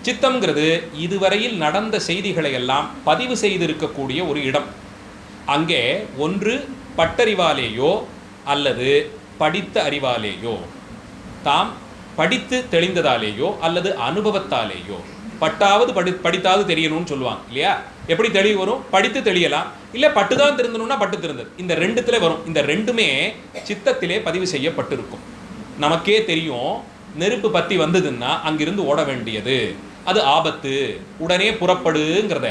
சித்தம்ங்கிறது இதுவரையில் நடந்த செய்திகளை எல்லாம் பதிவு செய்திருக்கக்கூடிய ஒரு இடம். அங்கே ஒன்று பட்டறிவாலேயோ அல்லது படித்த அறிவாலேயோ, தாம் படித்து தெளிந்ததாலேயோ அல்லது அனுபவத்தாலேயோ, பட்டாவது படித்தாவது தெரியணும்னு சொல்லுவாங்க இல்லையா? எப்படி தெளிவு வரும்? படித்து தெளியலாம், இல்லை பட்டு தான் திருந்தணும்னா பட்டு திருந்தது. இந்த 2த்துல வரும். இந்த 2மே சித்தத்திலே பதிவு செய்யப்பட்டிருக்கும். நமக்கே தெரியும், நெருப்பு பற்றி வந்ததுன்னா அங்கிருந்து ஓட வேண்டியது, அது ஆபத்து, உடனே புறப்படுங்கிறத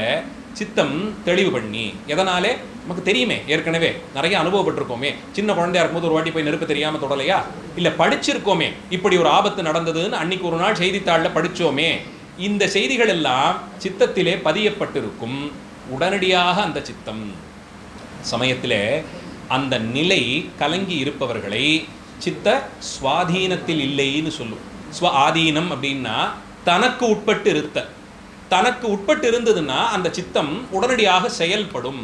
சித்தம் தெளிவு பண்ணி. எதனாலே? நமக்கு தெரியுமே, ஏற்கனவே நிறைய அனுபவப்பட்டிருக்கோமே. சின்ன குழந்தையா இருக்கும்போது ஒரு வாட்டி போய் நெருப்பு தெரியாமல் தொடலையா? இல்லை படிச்சிருக்கோமே, இப்படி ஒரு ஆபத்து நடந்ததுன்னு அன்னைக்கு ஒரு நாள் செய்தித்தாளில் படித்தோமே. இந்த செய்திகள் எல்லாம் சித்தத்திலே பதியப்பட்டிருக்கும். உடனடியாக அந்த சித்தம் சமயத்திலே அந்த நிலை கலங்கி இருப்பவர்களை சித்த சுவாதீனத்தில் இல்லைன்னு சொல்லும். ஸ்வ ஆதீனம் அப்படின்னா தனக்கு உட்பட்டு இருத்த. தனக்கு உட்பட்டு இருந்ததுன்னா அந்த சித்தம் உடனடியாக செயல்படும்.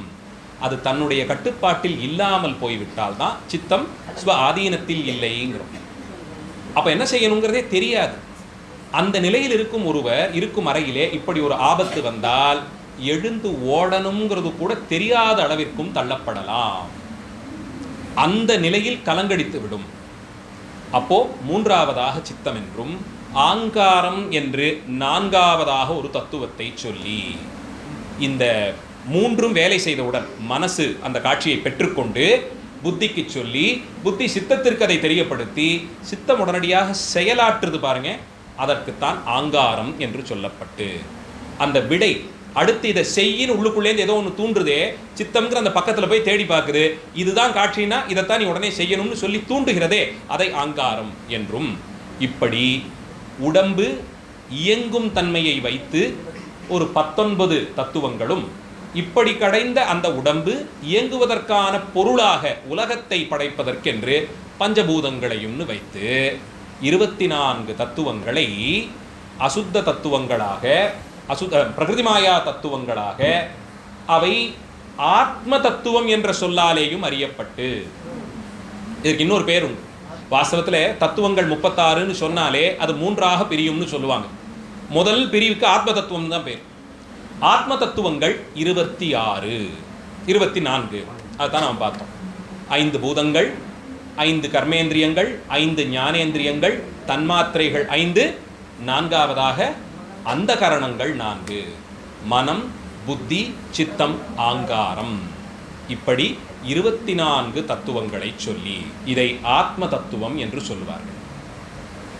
அது தன்னுடைய கட்டுப்பாட்டில் இல்லாமல் போய்விட்டால் தான் சித்தம் ஸ்வ ஆதீனத்தில் இல்லைங்கிறோம். அப்போ என்ன செய்யணுங்கிறதே தெரியாது. அந்த நிலையில் இருக்கும் ஒருவர் இருக்கும் அறையிலே இப்படி ஒரு ஆபத்து வந்தால் எழுந்து ஓடணுங்கிறது கூட தெரியாத அளவிற்கும் தள்ளப்படலாம். அந்த நிலையில் கலங்கடித்து விடும். அப்போ 3ஆவதாக சித்தம் என்றும் ஆங்காரம் என்று 4ஆவதாக ஒரு தத்துவத்தை சொல்லி, இந்த 3ம் வேலை செய்தவுடன் மனசு அந்த காட்சியை பெற்றுக்கொண்டு புத்திக்கு சொல்லி, புத்தி சித்தத்திற்கு அதை தெரியப்படுத்தி, சித்தம் உடனடியாக செயலாற்றுது பாருங்க, அதற்குத்தான் ஆங்காரம் என்று சொல்லப்பட்டு அந்த விடை அடுத்து இதை செய்யின்னு உள்ளுக்குள்ளேருந்து ஏதோ ஒன்று தூண்டுதே, சித்தம்ங்கிற அந்த பக்கத்தில் போய் தேடி பார்க்குது, இதுதான் காட்சினா இதைத்தான் நீ உடனே செய்யணும்னு சொல்லி தூண்டுகிறதே, அதை ஆங்காரம் என்றும். இப்படி உடம்பு இயங்கும் தன்மையை வைத்து ஒரு 19 தத்துவங்களும், இப்படி கடைந்த அந்த உடம்பு இயங்குவதற்கான பொருளாக உலகத்தை படைப்பதற்கென்று பஞ்சபூதங்களையும் வைத்து 24 தத்துவங்களை அசுத்த தத்துவங்களாக, பிரகிருதிமாயா தத்துவங்களாக, அவை ஆத்ம தத்துவம் என்ற சொல்லாலேயும் அறியப்பட்டு, இதற்கு இன்னொரு பேர் உண்டு. வாஸ்தவத்தில் தத்துவங்கள் 36ன்னு சொன்னாலே அது 3ஆக பிரியும்னு சொல்லுவாங்க. முதல் பிரிவுக்கு ஆத்ம தத்துவம் தான் பேர். ஆத்ம தத்துவங்கள் 26, 24 அதுதான் நாம் பார்த்தோம். 5 பூதங்கள், 5 கர்மேந்திரியங்கள், 5 ஞானேந்திரியங்கள், தன்மாத்திரைகள் 5, 4ஆவதாக அந்த கரணங்கள் 4, மனம், புத்தி, சித்தம், ஆங்காரம். இப்படி 24 தத்துவங்களை சொல்லி இதை ஆத்ம தத்துவம் என்று சொல்வார்கள்.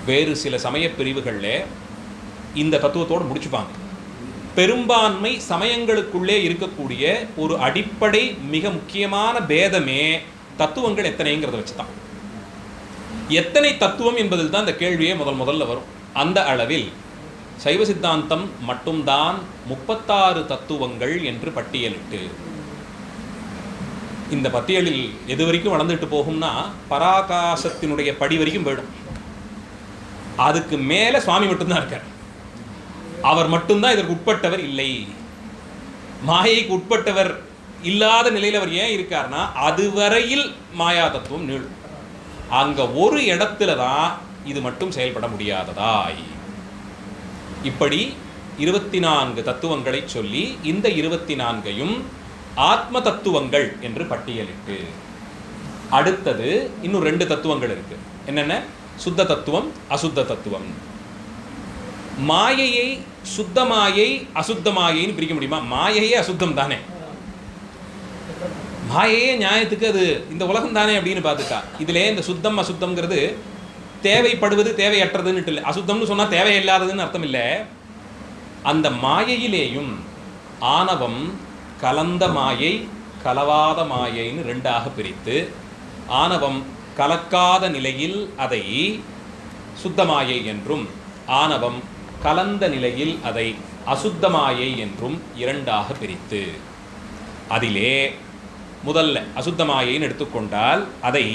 வேறு சில சமய பிரிவுகளில் இந்த தத்துவத்தோடு முடிச்சுப்பாங்க. பெரும்பான்மை சமயங்களுக்குள்ளே இருக்கக்கூடிய ஒரு அடிப்படை மிக முக்கியமான பேதமே தத்துவங்கள் எத்தனைங்கிறத வச்சு தான். எத்தனை தத்துவம் என்பதில் தான் இந்த கேள்வியே முதல்ல வரும். அந்த அளவில் சைவ சித்தாந்தம் மட்டும்தான் 36 தத்துவங்கள் என்று பட்டியலிட்டு, இந்த பட்டியலில் எது வரைக்கும் வளர்ந்துட்டு போகும்னா பராகாசத்தினுடைய படி வரைக்கும் போயிடும். அதுக்கு மேலே சுவாமி மட்டும்தான் இருக்கார். அவர் மட்டும்தான் இதற்கு உட்பட்டவர் இல்லை. மாயைக்கு உட்பட்டவர் இல்லாத நிலையில் அவர் ஏன் இருக்கார்னா அதுவரையில் மாயா தத்துவம் நீளும். அங்கே ஒரு இடத்துல தான் இது மட்டும் செயல்பட முடியாததாய். இப்படி 24 தத்துவங்களை சொல்லி இந்த 24ஐயும் ஆத்ம தத்துவங்கள் என்று பட்டியலிட்டு, அடுத்தது இன்னும் 2 தத்துவங்கள் இருக்கு. என்னென்ன? சுத்த தத்துவம், அசுத்த தத்துவம். மாயையை சுத்த மாயை அசுத்த மாயைன்னு பிரிக்க முடியுமா? மாயையே அசுத்தம் தானே, மாயையே நியாயத்துக்கு அது இந்த உலகம் தானே அப்படின்னு பார்த்துட்டா. இதிலே இந்த சுத்தம் அசுத்தம்ங்கிறது தேவைப்படுவது தேவையற்றதுன்னு இல்லை. அசுத்தம்னு சொன்னால் தேவையில்லாததுன்னு அர்த்தம் இல்லை. அந்த மாயையிலேயும் ஆணவம் கலந்த மாயை கலவாத மாயைன்னு 2ஆக பிரித்து, ஆணவம் கலக்காத நிலையில் அதை சுத்த மாயை என்றும், ஆணவம் கலந்த நிலையில் அதை அசுத்த மாயை என்றும் 2ஆக பிரித்து, அதிலே முதல்ல அசுத்த மாயைன்னு எடுத்துக்கொண்டால் அதை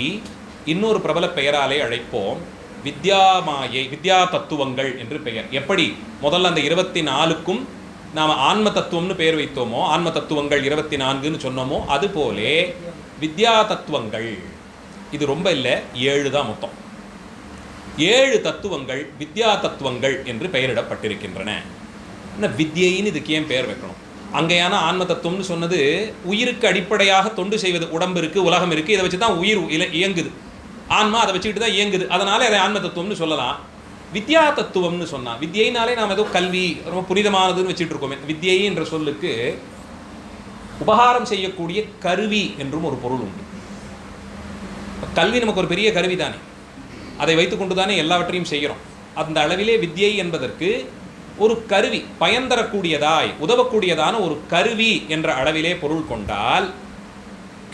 இன்னொரு பிரபல பெயராலே அழைப்போம், வித்யாமாயை, வித்யா தத்துவங்கள் என்று பெயர். எப்படி முதல்ல அந்த 24க்கும் நாம் ஆன்ம தத்துவம்னு பெயர் வைத்தோமோ, ஆன்ம தத்துவங்கள் 24ன்னு சொன்னோமோ, அதுபோலே வித்யா தத்துவங்கள், இது ரொம்ப இல்லை 7 தான் மொத்தம். 7 தத்துவங்கள் வித்யா தத்துவங்கள் என்று பெயரிடப்பட்டிருக்கின்றன. வித்யைன்னு இதுக்கு ஏன் பெயர் வைக்கணும்? அங்கேயான ஆன்ம தத்துவம்னு சொன்னது உயிருக்கு அடிப்படையாக தொண்டு செய்வது. உடம்பு இருக்குது, உலகம் இருக்குது, இதை வச்சு தான் உயிர் இயங்குது. ஆன்மா அதை வச்சுக்கிட்டு தான் இயங்குது. அதனால அதை ஆன்ம தத்துவம்னு சொல்லலாம். வித்யா தத்துவம்னு சொன்னால், வித்யினாலே நாம் ஏதோ கல்வி ரொம்ப புனிதமானதுன்னு வச்சுட்டு இருக்கோமே. வித்யை என்ற சொல்லுக்கு உபகாரம் செய்யக்கூடிய கருவி என்றும் ஒரு பொருள் உண்டு. கல்வி நமக்கு ஒரு பெரிய கருவி தானே, அதை வைத்துக்கொண்டு தானே எல்லாவற்றையும் செய்கிறோம். அந்த அளவிலே வித்யை என்பதற்கு ஒரு கருவி, பயன் தரக்கூடியதாய் உதவக்கூடியதான ஒரு கருவி என்ற அளவிலே பொருள் கொண்டால்,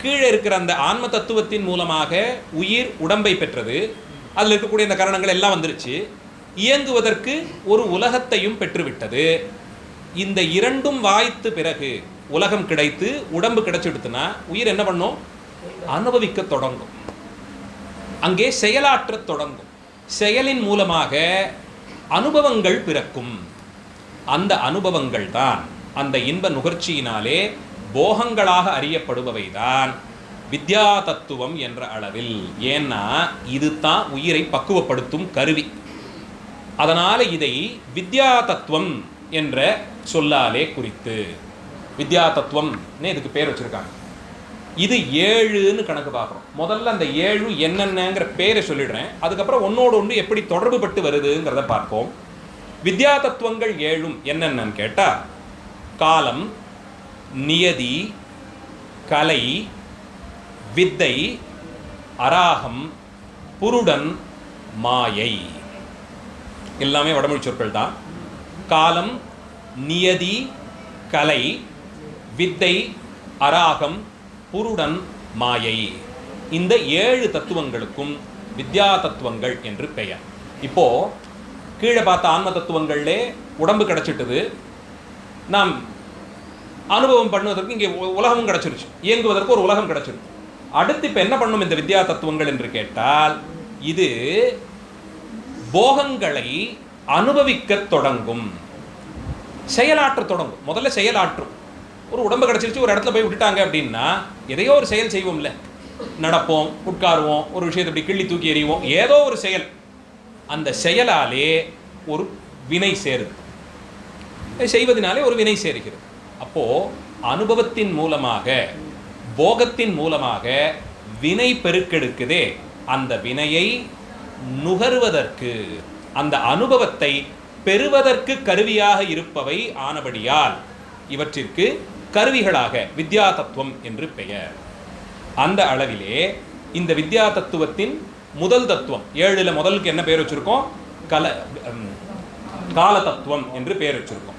கீழே இருக்கிற அந்த ஆன்ம தத்துவத்தின் மூலமாக உயிர் உடம்பை பெற்றது, அதில் இருக்கக்கூடிய அந்த கரணங்கள் எல்லாம் வந்துருச்சு, இயங்குவதற்கு ஒரு உலகத்தையும் பெற்றுவிட்டது. இந்த 2ம் வாய்த்து பிறகு உலகம் கிடைத்து உடம்பு கிடைச்சிடுத்துனா உயிர் என்ன பண்ணும்? அனுபவிக்க தொடங்கும். அங்கே செயலாற்ற தொடங்கும். செயலின் மூலமாக அனுபவங்கள் பிறக்கும். அந்த அனுபவங்கள் தான் அந்த இன்ப நுகர்ச்சியினாலே போகங்களாக அறியப்படுபவை தான் வித்யா தத்துவம் என்ற அளவில். ஏன்னா இது தான் உயிரை பக்குவப்படுத்தும் கருவி. அதனால் இதை வித்யா தத்துவம் என்ற சொல்லாலே குறித்து வித்யா தத்துவம்னு இதுக்கு பேர் வச்சுருக்காங்க. இது 7ன்னு கணக்கு பார்க்குறோம். முதல்ல அந்த 7 என்னென்னங்கிற பேரை சொல்லிடுறேன், அதுக்கப்புறம் ஒன்னோடு ஒன்று எப்படி தொடர்பு பட்டு வருதுங்கிறத பார்ப்போம். வித்யா தத்துவங்கள் 7 என்னென்னு கேட்டால், காலம், நியதி, கலை, வித்தை, அராகம், புருடன், மாயை. எல்லாமே வடமொழி சொற்கள் தான். காலம், நியதி, கலை, வித்தை, அராகம், புருடன், மாயை. இந்த 7 தத்துவங்களுக்கும் வித்யா தத்துவங்கள் என்று பெயர். இப்போ கீழே பார்த்த ஆன்ம தத்துவங்களே உடம்பு கிடைச்சிட்டது, நாம் அனுபவம் பண்ணுவதற்கு இங்கே உலகமும் கிடைச்சிருச்சு, இயங்குவதற்கு ஒரு உலகம் கிடைச்சிருக்கு. அடுத்து இப்போ என்ன பண்ணும் இந்த வித்யா தத்துவங்கள் என்று கேட்டால், இது போகங்களை அனுபவிக்க தொடங்கும், செயலாற்ற தொடங்கும். முதல்ல செயலாற்றும். ஒரு உடம்பு கிடச்சிருச்சு, ஒரு இடத்துல போய் விட்டுட்டாங்க அப்படின்னா எதையோ ஒரு செயல் செய்வோம்ல, நடப்போம், உட்காருவோம், ஒரு விஷயத்தை இப்படி கிள்ளி தூக்கி எறிவோம், ஏதோ ஒரு செயல். அந்த செயலாலே ஒரு வினை சேருது, செய்வதனாலே ஒரு வினை சேருகிறது. அப்போது அனுபவத்தின் மூலமாக, போகத்தின் மூலமாக வினை பெருக்கெடுக்குதே, அந்த வினையை நுகர்வதற்கு, அந்த அனுபவத்தை பெறுவதற்கு கருவியாக இருப்பவை ஆனபடியால் இவற்றிற்கு கருவிகளாக வித்யா தத்துவம் என்று பெயர். அந்த அளவிலே இந்த வித்யா தத்துவத்தின் முதல் தத்துவம் 7ல் முதலுக்கு என்ன பெயர் வச்சிருக்கோம்? கால தத்துவம் என்று பெயர் வச்சிருக்கோம்.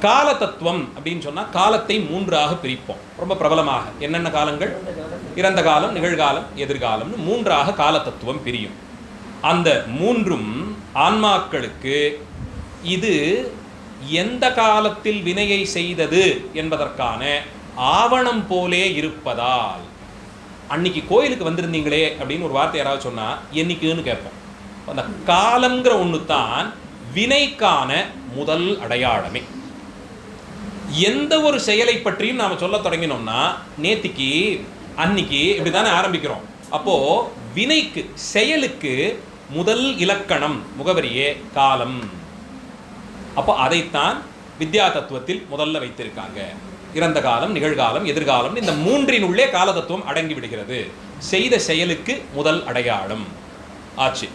கால தத்துவம் அப்படின்னு சொன்னா காலத்தை 3ஆக பிரிப்போம். ரொம்ப பிரபலமாக என்னென்ன காலங்கள்? இறந்த காலம், நிகழ்காலம், எதிர்காலம்னு 3ஆக கால தத்துவம் பிரியும். அந்த 3ம் ஆன்மாக்களுக்கு இது எந்த காலத்தில் வினையை செய்தது என்பதற்கான ஆவணம் போலே இருப்பதால், அன்னைக்கு கோயிலுக்கு வந்திருந்தீங்களே அப்படின்னு ஒரு வார்த்தை யாராவது சொன்னா என்னைக்குன்னு கேட்போம். அந்த காலம்ங்கிற ஒன்று தான் வினைக்கான முதல் அடையாளமே. எந்த ஒரு செயலை பற்றியும் நாம சொல்ல தொடங்கினோம்னா நேத்திக்கு அன்னைக்கு இப்படிதானே ஆரம்பிக்கிறோம். அப்போ வினைக்கு, செயலுக்கு முதல் இலக்கணம், முகவரியே காலம். அப்போ அதைத்தான் வித்யா தத்துவத்தில் முதல்ல வைத்திருக்காங்க. இறந்த காலம், நிகழ்காலம், எதிர்காலம், இந்த 3னுள்ளே கால தத்துவம் அடங்கி விடுகிறது. செய்த செயலுக்கு முதல் அடையாளம் ஆச்சு.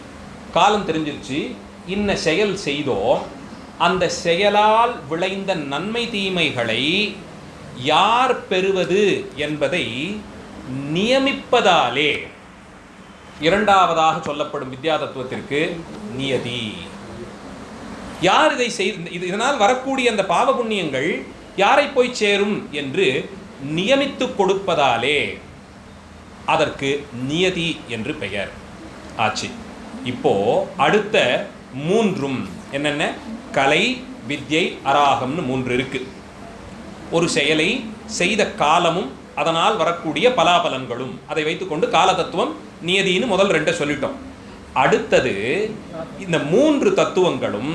காலம் தெரிஞ்சிருச்சு. இன்ன செயல் செய்தோம், அந்த செயலால் விளைந்த நன்மை தீமைகளை யார் பெறுவது என்பதை நியமிப்பதாலே இரண்டாவதாக சொல்லப்படும் வித்யா தத்துவத்திற்கு நியதி. யார் இதை இதனால் வரக்கூடிய அந்த பாவ புண்ணியங்கள் யாரை போய் சேரும் என்று நியமித்து கொடுப்பதாலே அதற்கு நியதி என்று பெயர் ஆச்சு. இப்போ அடுத்த 3ம் என்னென்ன? கலை, வித்யை, அராகம்னு 3 இருக்கு. ஒரு செயலை செய்த காலமும் அதனால் வரக்கூடிய பலாபலன்களும், அதை வைத்துக்கொண்டு கால தத்துவம் நியதின்னு முதல் 2 சொல்லிட்டோம். அடுத்தது இந்த 3 தத்துவங்களும்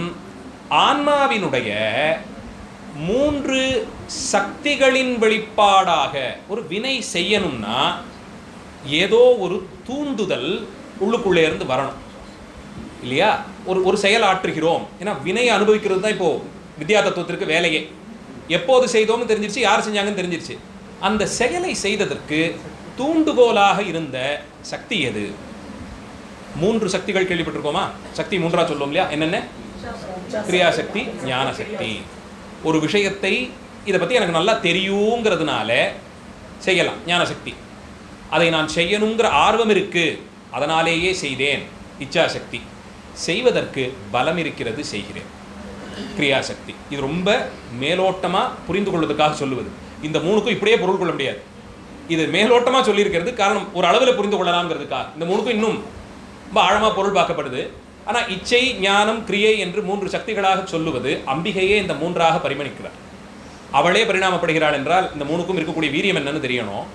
ஆன்மாவினுடைய 3 சக்திகளின் வெளிப்பாடாக. ஒரு வினை செய்யணும்னா ஏதோ ஒரு தூண்டுதல் உள்ளுக்குள்ளே இருந்து வரணும் இல்லையா? ஒரு செயல் ஆற்றுகிறோம், ஏன்னா வினையை அனுபவிக்கிறது தான் இப்போ வித்யா தத்துவத்திற்கு வேலையே. எப்போது செய்தோம்னு தெரிஞ்சிருச்சு, யார் செஞ்சாங்கன்னு தெரிஞ்சிருச்சு. அந்த செயலை செய்ததற்கு தூண்டுகோலாக இருந்த சக்தி எது? 3 சக்திகள் கேள்விப்பட்டிருக்கோமா? சக்தி 3ஆ சொல்லுவோம் இல்லையா? என்னென்ன? கிரியாசக்தி, ஞான சக்தி. ஒரு விஷயத்தை இதை பற்றி எனக்கு நல்லா தெரியுங்கிறதுனால செய்யலாம், ஞானசக்தி. அதை நான் செய்யணுங்கிற ஆர்வம் இருக்கு, அதனாலேயே செய்தேன், இச்சாசக்தி. செய்வதற்கு பலம் இருக்கிறது, செய்கிறேன், கிரியாசக்தி. இது ரொம்ப மேலோட்டமாக புரிந்து கொள்வதற்காக சொல்லுவது. இந்த 3க்கும் இப்படியே பொருள் கொள்ள முடியாது. இது மேலோட்டமாக சொல்லியிருக்கிறது காரணம் ஒரு அளவில் புரிந்து கொள்ளலாம்ங்கிறதுக்காக. இந்த 3க்கும் இன்னும் ரொம்ப ஆழமாக பொருள் பார்க்கப்படுது. ஆனால் இச்சை, ஞானம், கிரியை என்று 3 சக்திகளாக சொல்லுவது அம்பிகையே இந்த 3ஆக பரிமணிக்கிறார். அவளே பரிணாமப்படுகிறாள் என்றால் இந்த 3க்கும் இருக்கக்கூடிய வீரியம் என்னன்னு தெரியணும்.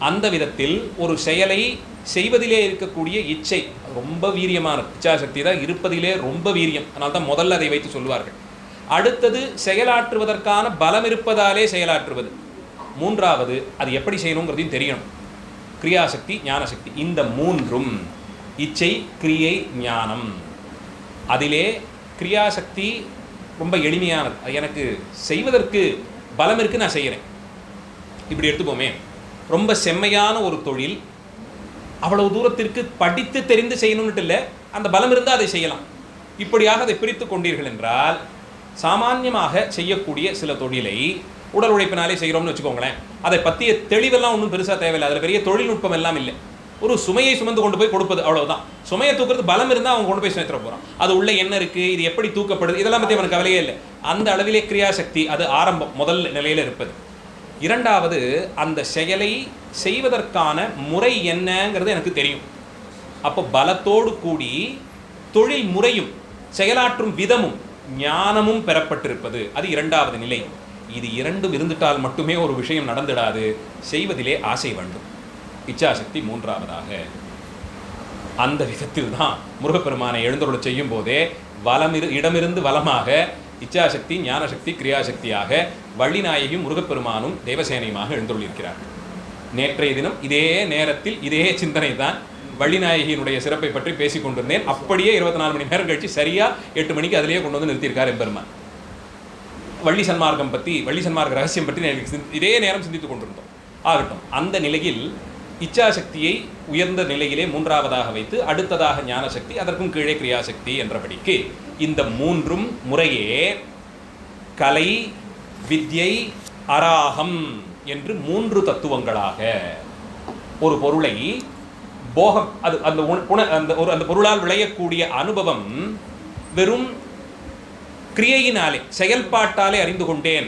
அந்த விதத்தில் ஒரு செயலை செய்வதிலே இருக்கக்கூடிய இச்சை ரொம்ப வீரியமானது. இச்சாசக்தி தான் இருப்பதிலே ரொம்ப வீரியம். அதனால தான் முதல்ல அதை வைத்து சொல்லுவார்கள். அடுத்தது செயலாற்றுவதற்கான பலம் இருப்பதாலே செயலாற்றுவது. 3வது அது எப்படி செய்யணுங்கிறதையும் தெரியணும், கிரியாசக்தி, ஞானசக்தி. இந்த 3ம் இச்சை, கிரியை, ஞானம். அதிலே கிரியாசக்தி ரொம்ப எளிமையானது. எனக்கு செய்வதற்கு பலம் இருக்கு, நான் செய்கிறேன். இப்படி எடுத்துப்போமே, ரொம்ப செம்மையான ஒரு தொழில், அவ்வளவு தூரத்திற்கு படித்து தெரிந்து செய்யணும்னு இல்லை, அந்த பலம் இருந்தால் அதை செய்யலாம். இப்படியாக அதை பிரித்து கொண்டீர்கள் என்றால், சாமான்யமாக செய்யக்கூடிய சில தொழிலை உடல் உழைப்பினாலே செய்கிறோம்னு வச்சுக்கோங்களேன். அதை பற்றிய தெளிவெல்லாம் ஒன்றும் பெருசாக தேவையில்லை, அதில் பெரிய தொழில்நுட்பம் எல்லாம் இல்லை. ஒரு சுமையை சுமந்து கொண்டு போய் கொடுப்பது, அவ்வளவுதான். சுமையை தூக்குறது பலம் இருந்தால் அவங்க கொண்டு போய் சுமத்திர போகிறான். அது உள்ள என்ன இருக்குது, இது எப்படி தூக்கப்படுது, இதெல்லாம் பற்றி அவனுக்கு கவலையே இல்லை. அந்த அளவிலே கிரியாசக்தி அது ஆரம்பம், முதல் நிலையில் இருப்பது. இரண்டாவது, அந்த செயலை செய்வதற்கான முறை என்னங்கிறது எனக்கு தெரியும். அப்போ பலத்தோடு கூடி தொழில் முறையும் செயலாற்றும் விதமும் ஞானமும் பெறப்பட்டிருப்பது, அது இரண்டாவது நிலை. இது இரண்டும் இருந்துட்டால் மட்டுமே ஒரு விஷயம் நடந்துடாது. செய்வதிலே ஆசை வேண்டும், இச்சாசக்தி மூன்றாவதாக. அந்த விதத்தில் தான் முருகப்பெருமானை எழுந்தருளச் செய்யும் போதே இடமிருந்து வலமாக இச்சாசக்தி, ஞானசக்தி, கிரியாசக்தியாக வள்ளிநாயகியும் முருகப்பெருமானும் தேவசேனையுமாக எழுந்தருளியிருக்கிறார்கள். நேற்றைய தினம் இதே நேரத்தில் இதே சிந்தனை தான் வள்ளிநாயகியினுடைய சிறப்பை பற்றி பேசிக் கொண்டிருந்தேன். அப்படியே 24 மணி நேரம் கழிச்சு சரியா 8 மணிக்கு அதிலேயே கொண்டு வந்து நிறுத்தியிருக்கார் எம்பெருமான். வள்ளி சன்மார்க்கம் பற்றி, வள்ளி சன்மார்க்க ரகசியம் பற்றி இதே நேரம் சிந்தித்துக் கொண்டிருந்தோம். ஆகட்டும், அந்த நிலையில் இச்சாசக்தியை உயர்ந்த நிலையிலே மூன்றாவதாக வைத்து அடுத்ததாக ஞானசக்தி, அதற்கும் கீழே கிரியாசக்தி என்றபடிக்கு இந்த மூன்றும் முறையே கலை, வித்யை, அராகம் என்று 3 தத்துவங்களாக ஒரு பொருளை போகம், அது அந்த பொருளால் விளையக்கூடிய அனுபவம் வெறும் கிரியையினாலே, செயல்பாட்டாலே அறிந்து கொண்டேன்,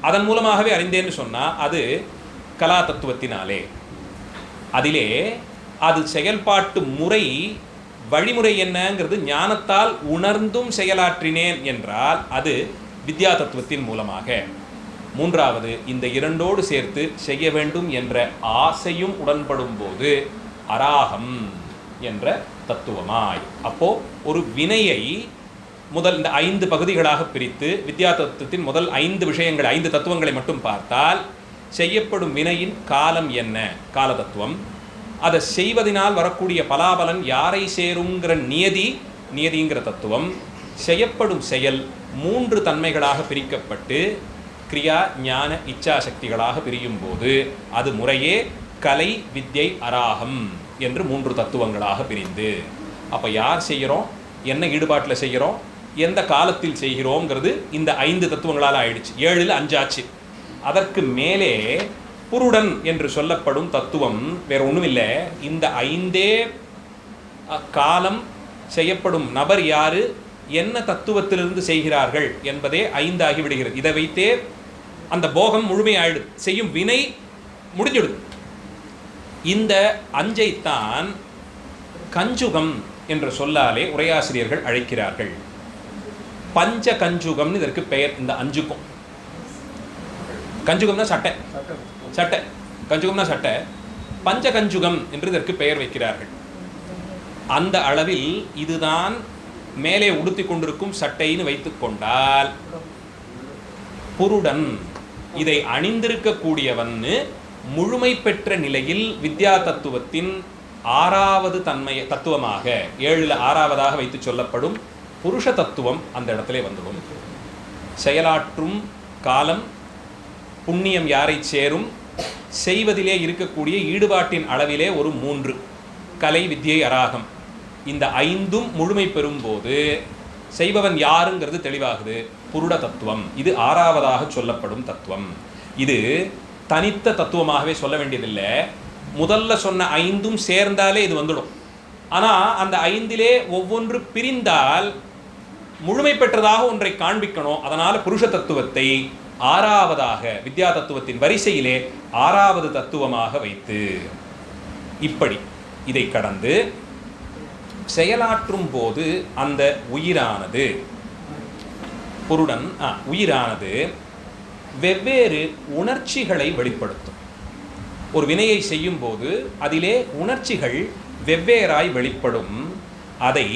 அதன் மூலமாகவே அறிந்தேன்னு சொன்னால் அது கலா தத்துவத்தினாலே. அதிலே அது செயல்பாட்டு முறை, வழிமுறை என்னங்கிறது ஞானத்தால் உணர்ந்தும் செயலாற்றினேன் என்றால் அது வித்யா தத்துவத்தின் மூலமாக. 3வது, இந்த 2ஓடு சேர்த்து செய்ய வேண்டும் என்ற ஆசையும் உடன்படும் போது அராகம் என்ற தத்துவமாய். அப்போ ஒரு வினையை முதல் இந்த 5 பகுதிகளாக பிரித்து வித்யா தத்துவத்தின் முதல் 5 விஷயங்கள், 5 தத்துவங்களை மட்டும் பார்த்தால் செய்யப்படும் வினையின் காலம் என்ன, கால தத்துவம், அதை செய்வதனால் வரக்கூடிய பலாபலன் யாரை சேருங்கிற நியதிங்கிற தத்துவம், செய்யப்படும் செயல் 3 தன்மைகளாக பிரிக்கப்பட்டு கிரியா ஞான இச்சா சக்திகளாக பிரியும் போது அது முறையே கலை வித்யை அராகம் என்று 3 தத்துவங்களாக பிரிந்து, அப்போ யார் செய்கிறோம், என்ன ஈடுபாட்டில் செய்கிறோம், எந்த காலத்தில் செய்கிறோங்கிறது இந்த 5 தத்துவங்களால் ஆயிடுச்சு. 7ல் 5 ஆச்சு. அதற்கு மேலே புருடன் என்று சொல்லப்படும் தத்துவம் வேற ஒன்றும் இல்லை. இந்த 5 காலம், செய்யப்படும் நபர் யாரு, என்ன தத்துவத்திலிருந்து செய்கிறார்கள் என்பதே 5 ஆகிவிடுகிறது. இதை வைத்தே அந்த போகம் முழுமையாயிடுது, செய்யும் வினை முடிஞ்சிடுது. இந்த 5ஐத்தான் கஞ்சுகம் என்ற சொல்லாலே உரையாசிரியர்கள் அழைக்கிறார்கள். பஞ்ச கஞ்சுகம்னு இதற்கு பெயர். இந்த 5க்கும் கஞ்சுகம்னா சட்டை, சட்டை, கஞ்சுகம்னா சட்டை, பஞ்ச கஞ்சுகம் என்று இதற்கு பெயர் வைக்கிறார்கள். அந்த அளவில் இதுதான் மேலே உடுத்தி கொண்டிருக்கும் சட்டைன்னு வைத்துக் கொண்டால் புருடன், இதை அணிந்திருக்கக்கூடியவன் முழுமை பெற்ற நிலையில் வித்யா தத்துவத்தின் 6வது தத்துவமாக, 7ல் 6வதாக வைத்து சொல்லப்படும் புருஷ தத்துவம் அந்த இடத்திலே வந்துடும். செயலாற்றும் காலம், புண்ணியம் யாரை சேரும், செய்வதிலே இருக்கக்கூடிய ஈடுபாட்டின் அளவிலே ஒரு 3, கலை வித்யை அராகம், இந்த 5ம் முழுமை பெறும்போது செய்பவன் யாருங்கிறது தெளிவாகுது. புருட தத்துவம், இது 6வதாக சொல்லப்படும் தத்துவம். இது தனித்த தத்துவமாகவே சொல்ல வேண்டியதில்லை. முதல்ல சொன்ன 5ம் சேர்ந்தாலே இது வந்துடும். ஆனால் அந்த 5லே ஒவ்வொன்று பிரிந்தால் முழுமை பெற்றதாக ஒன்றை காண்பிக்கணும். அதனால் புருஷ தத்துவத்தை 6வதாக வித்யா தத்துவத்தின் வரிசையிலே 6வது தத்துவமாக வைத்து, இப்படி இதை கடந்து செயலாற்றும் போது அந்த உயிரானது, புருடன் உயிரானது வெவ்வேறு உணர்ச்சிகளை வெளிப்படுத்தும். ஒரு வினையை செய்யும் போது அதிலே உணர்ச்சிகள் வெவ்வேறாய் வெளிப்படும். அதை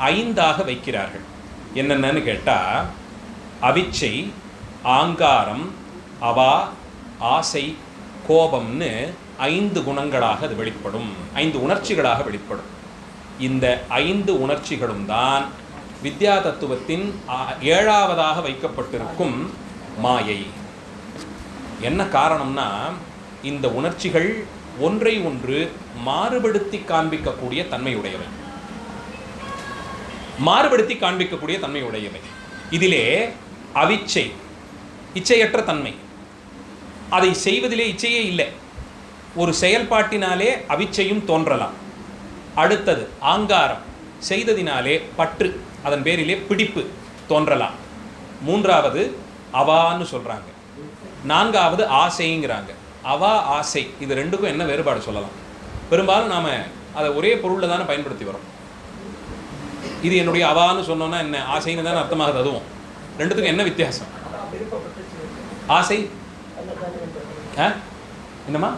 5ஆக வைக்கிறார்கள். என்னென்னு கேட்டால் அவிச்சை, ஆங்காரம், அவா, ஆசை, கோபம்னு 5 குணங்களாக அது வெளிப்படும், 5 உணர்ச்சிகளாக வெளிப்படும். இந்த 5 உணர்ச்சிகளும் தான் வித்யா தத்துவத்தின் 7வதாக வைக்கப்பட்டிருக்கும் மாயை. என்ன காரணம்னா, இந்த உணர்ச்சிகள் ஒன்றை ஒன்று மாறுபடுத்தி காண்பிக்கக்கூடிய தன்மையுடையவை, மாறுபடுத்தி காண்பிக்கக்கூடிய தன்மையுடையவை. இதிலே அவிச்சை, இச்சையற்ற தன்மை, அதை செய்வதிலே இச்சையே இல்லை, ஒரு செயல்பாட்டினாலே அவிச்சையும் தோன்றலாம். அடுத்தது ஆங்காரம், செய்ததினாலே பற்று, அதன் பேரிலே பிடிப்பு தோன்றலாம். 3வது அவான்னு சொல்கிறாங்க. 4வது ஆசைங்கிறாங்க. அவா, ஆசை, இது 2க்கும் என்ன வேறுபாடு சொல்லலாம்? பெரும்பாலும் நாம் அதை ஒரே பொருளில் தானே பயன்படுத்தி வரோம். இது என்னுடைய அவான்னு சொன்னோன்னா என்ன, ஆசைன்னு தானே அர்த்தமாகுது. அதுவும் 2த்துக்கும் என்ன வித்தியாசம்? ஆசை என்னம்மா,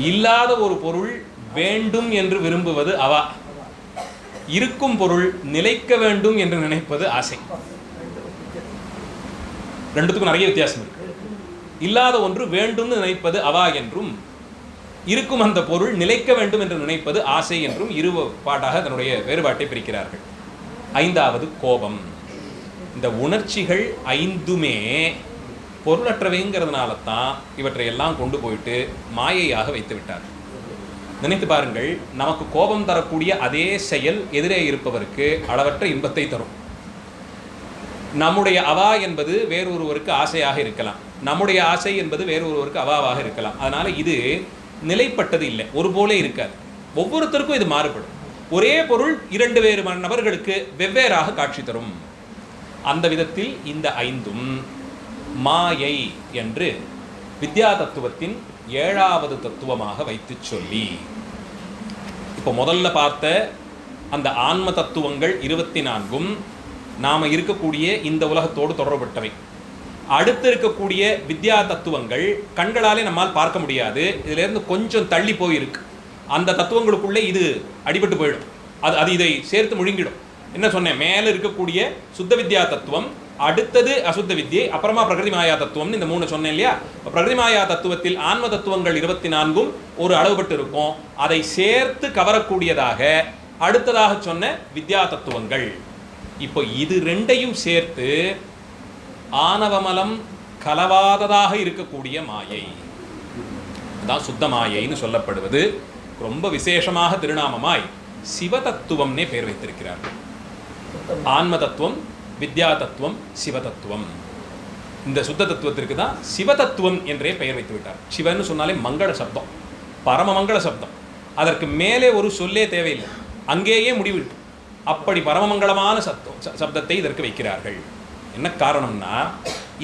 இல்லாத ஒரு பொருள் வேண்டும் என்று விரும்புவது அவா, இருக்கும் பொருள் நிலைக்க வேண்டும் என்று நினைப்பது ஆசை. 2த்துக்கும் நிறைய வித்தியாசம் இருக்கு. இல்லாத ஒன்று வேண்டும்னு நினைப்பது அவா என்றும், இருக்கும் அந்த பொருள் நிலைக்க வேண்டும் என்று நினைப்பது ஆசை என்றும் இரு பாட்டாக தன்னுடைய வேறுபாட்டை பிரிக்கிறார்கள். 5வது கோபம். இந்த உணர்ச்சிகள் 5மே பொருளற்றவைங்கிறதுனால தான் இவற்றை எல்லாம் கொண்டு போயிட்டு மாயையாக வைத்து விட்டார். நினைத்து பாருங்கள், நமக்கு கோபம் தரக்கூடிய அதே செயல் எதிரே இருப்பவருக்கு அளவற்ற இன்பத்தை தரும். நம்முடைய அவா என்பது வேறொருவருக்கு ஆசையாக இருக்கலாம், நம்முடைய ஆசை என்பது வேறொருவருக்கு அவாவாக இருக்கலாம். அதனால இது நிலைப்பட்டது இல்லை, ஒரு போலே இருக்காது. ஒவ்வொருத்தருக்கும் இது மாறுபடும். ஒரே பொருள் இரண்டு வேறு நபர்களுக்கு வெவ்வேறாக காட்சி தரும். அந்த விதத்தில் இந்த ஐந்தும் மாயை என்று வித்யா தத்துவத்தின் 7வது தத்துவமாக வைத்து சொல்லி, இப்போ முதல்ல பார்த்த அந்த ஆன்ம தத்துவங்கள் 24ம் நாம் இருக்கக்கூடிய இந்த உலகத்தோடு தொடர்பட்டவை. அடுத்து இருக்கக்கூடிய வித்யா தத்துவங்கள் கண்களாலே நம்மால் பார்க்க முடியாது, இதிலிருந்து கொஞ்சம் தள்ளி போயிருக்கு. அந்த தத்துவங்களுக்குள்ளே இது அடிபட்டு போயிடும், அது இதை சேர்த்து முழுங்கிடும். என்ன சொன்னேன், மேலே இருக்கக்கூடிய சுத்த வித்யா தத்துவம், அடுத்தது அசுத்த வித்யை, அப்புறமா பிரகிருதி மாயா தத்துவம்னு இந்த 3 சொன்னேன் இல்லையா. பிரகிருதி மாயா தத்துவத்தில் ஆன்ம தத்துவங்கள் 24ம் ஒரு அளவுபட்டு இருக்கும், அதை சேர்த்து கவரக்கூடியதாக அடுத்ததாக சொன்ன வித்யா தத்துவங்கள். இப்போ இது ரெண்டையும் சேர்த்து ஆணவமலம் கலவாததாக இருக்கக்கூடிய மாயை தான் சுத்த மாயைன்னு சொல்லப்படுவது. ரொம்ப விசேஷமாக திருநாமமாய் சிவதத்துவம்னே பெயர் வைத்திருக்கிறார். ஆன்ம தத்துவம், வித்யா தத்துவம், சிவதத்துவம். இந்த சுத்த தத்துவத்திற்கு தான் சிவதத்துவம் என்றே பெயர் வைத்து விட்டார். சிவன்னு சொன்னாலே மங்கள சப்தம், பரம மங்கள சப்தம். அதற்கு மேலே ஒரு சொல்லே தேவையில்லை, அங்கேயே முடிவு. அப்படி பரமமங்களமான சப்தத்தை இதற்கு வைக்கிறார்கள். என்ன காரணம்னா,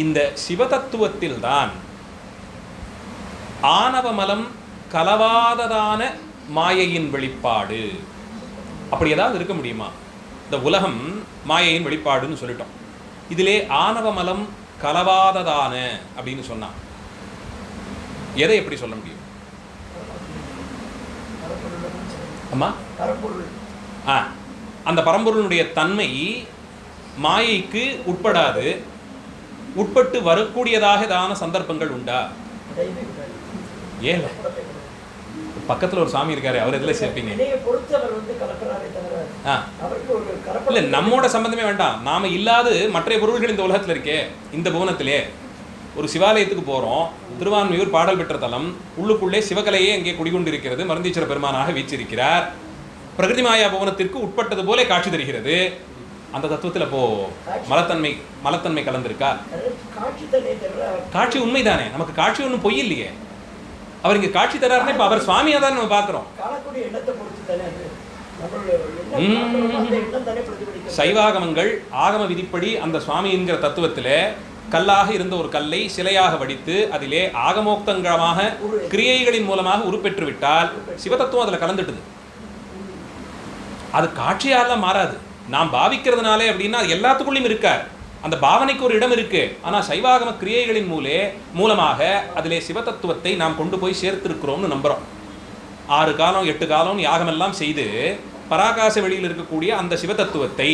இந்த சிவதத்துவத்தில் தான் ஆணவமலம் கலவாததான மாயையின் வெளிப்பாடு. அப்படி ஏதாவது இருக்க முடியுமா? இந்த உலகம் மாயையின் வெளிப்பாடுன்னு சொல்லிட்டோம், இதிலே ஆணவமலம் கலவாததான அப்படின்னு சொன்னா எதை எப்படி சொல்ல முடியும்? அம்மா, அந்த பரம்பொருளுடைய தன்மை மாயைக்கு உட்படாது, உட்பட்டு வரக்கூடியதாக தான சந்தர்ப்பங்கள் உண்டா? ஏன்? பக்கத்தில் ஒரு சாமி இருக்காரு, அவர் எதில் சேர்ப்பீங்க? இல்லை, நம்மோட சம்பந்தமே வேண்டாம். நாம இல்லாது மற்ற பொருள்கள் இந்த உலகத்தில் இருக்கே. இந்த புவனத்திலே ஒரு சிவாலயத்துக்கு போகிறோம், திருவான்மியூர் பாடல் பெற்ற தலம், உள்ளுக்குள்ளே சிவகலையே அங்கே குடிகொண்டிருக்கிறது, மருந்தீஸ்வர பெருமானாக வீச்சிருக்கிறார். பிரகிருதி மாயா புவனத்திற்கு உட்பட்டது போல காட்சி தருகிறது. அந்த தத்துவத்தில் அப்போ மலத்தன்மை கலந்திருக்கா? காட்சி உண்மைதானே, நமக்கு காட்சி ஒன்றும் பொய் இல்லையே. அவர் இங்கே காட்சி தராருன்னா இப்போ அவர் சுவாமியாக தான் நம்ம பார்க்குறோம். சைவாகமங்கள் ஆகம விதிப்படி அந்த சுவாமி என்கிற தத்துவத்தில் கல்லாக இருந்த ஒரு கல்லை சிலையாக வடித்து அதிலே ஆகமோக்தங்கமாக கிரியைகளின் மூலமாக உருப்பெற்று விட்டால் சிவதத்துவம் அதில் கலந்துட்டுது. அது காட்சியால மாறாது, நாம் பாவிக்கிறதுனாலே. அப்படின்னா எல்லாத்துக்குள்ளேயும் இருக்கார், அந்த பாவனைக்கு ஒரு இடம் இருக்கு. ஆனால் சைவாகம கிரியைகளின் மூலமாக அதிலே சிவதத்துவத்தை நாம் கொண்டு போய் சேர்த்திருக்கிறோம்னு நம்புகிறோம். 6 காலம் 8 காலம் யாகமெல்லாம் செய்து பராகாச வெளியில் இருக்கக்கூடிய அந்த சிவதத்துவத்தை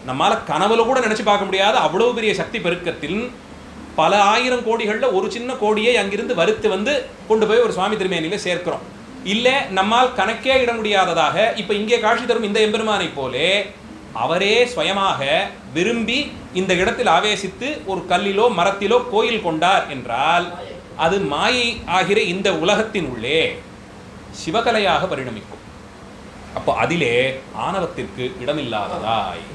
நம்மால் கனவுல கூட நினச்சி பார்க்க முடியாத அவ்வளோ பெரிய சக்தி பெருக்கத்தில் பல ஆயிரம் கோடிகளில் ஒரு சின்ன கோடியை அங்கிருந்து வறுத்து வந்து கொண்டு போய் ஒரு சுவாமி திருமேனியில் சேர்க்கிறோம். இல்லை, நம்மால் கணக்கே இட முடியாததாக இப்போ இங்கே காட்சி தரும் இந்த எம்பெருமானை போலே அவரே சுயமாக விரும்பி இந்த இடத்தில் ஆவேசித்து ஒரு கல்லிலோ மரத்திலோ கோயில் கொண்டார் என்றால் அது மாயை ஆகிற இந்த உலகத்தின் உள்ளே சிவகலையாக பரிணமிக்கும். அப்போ அதிலே ஆணவத்திற்கு இடமில்லாததாய்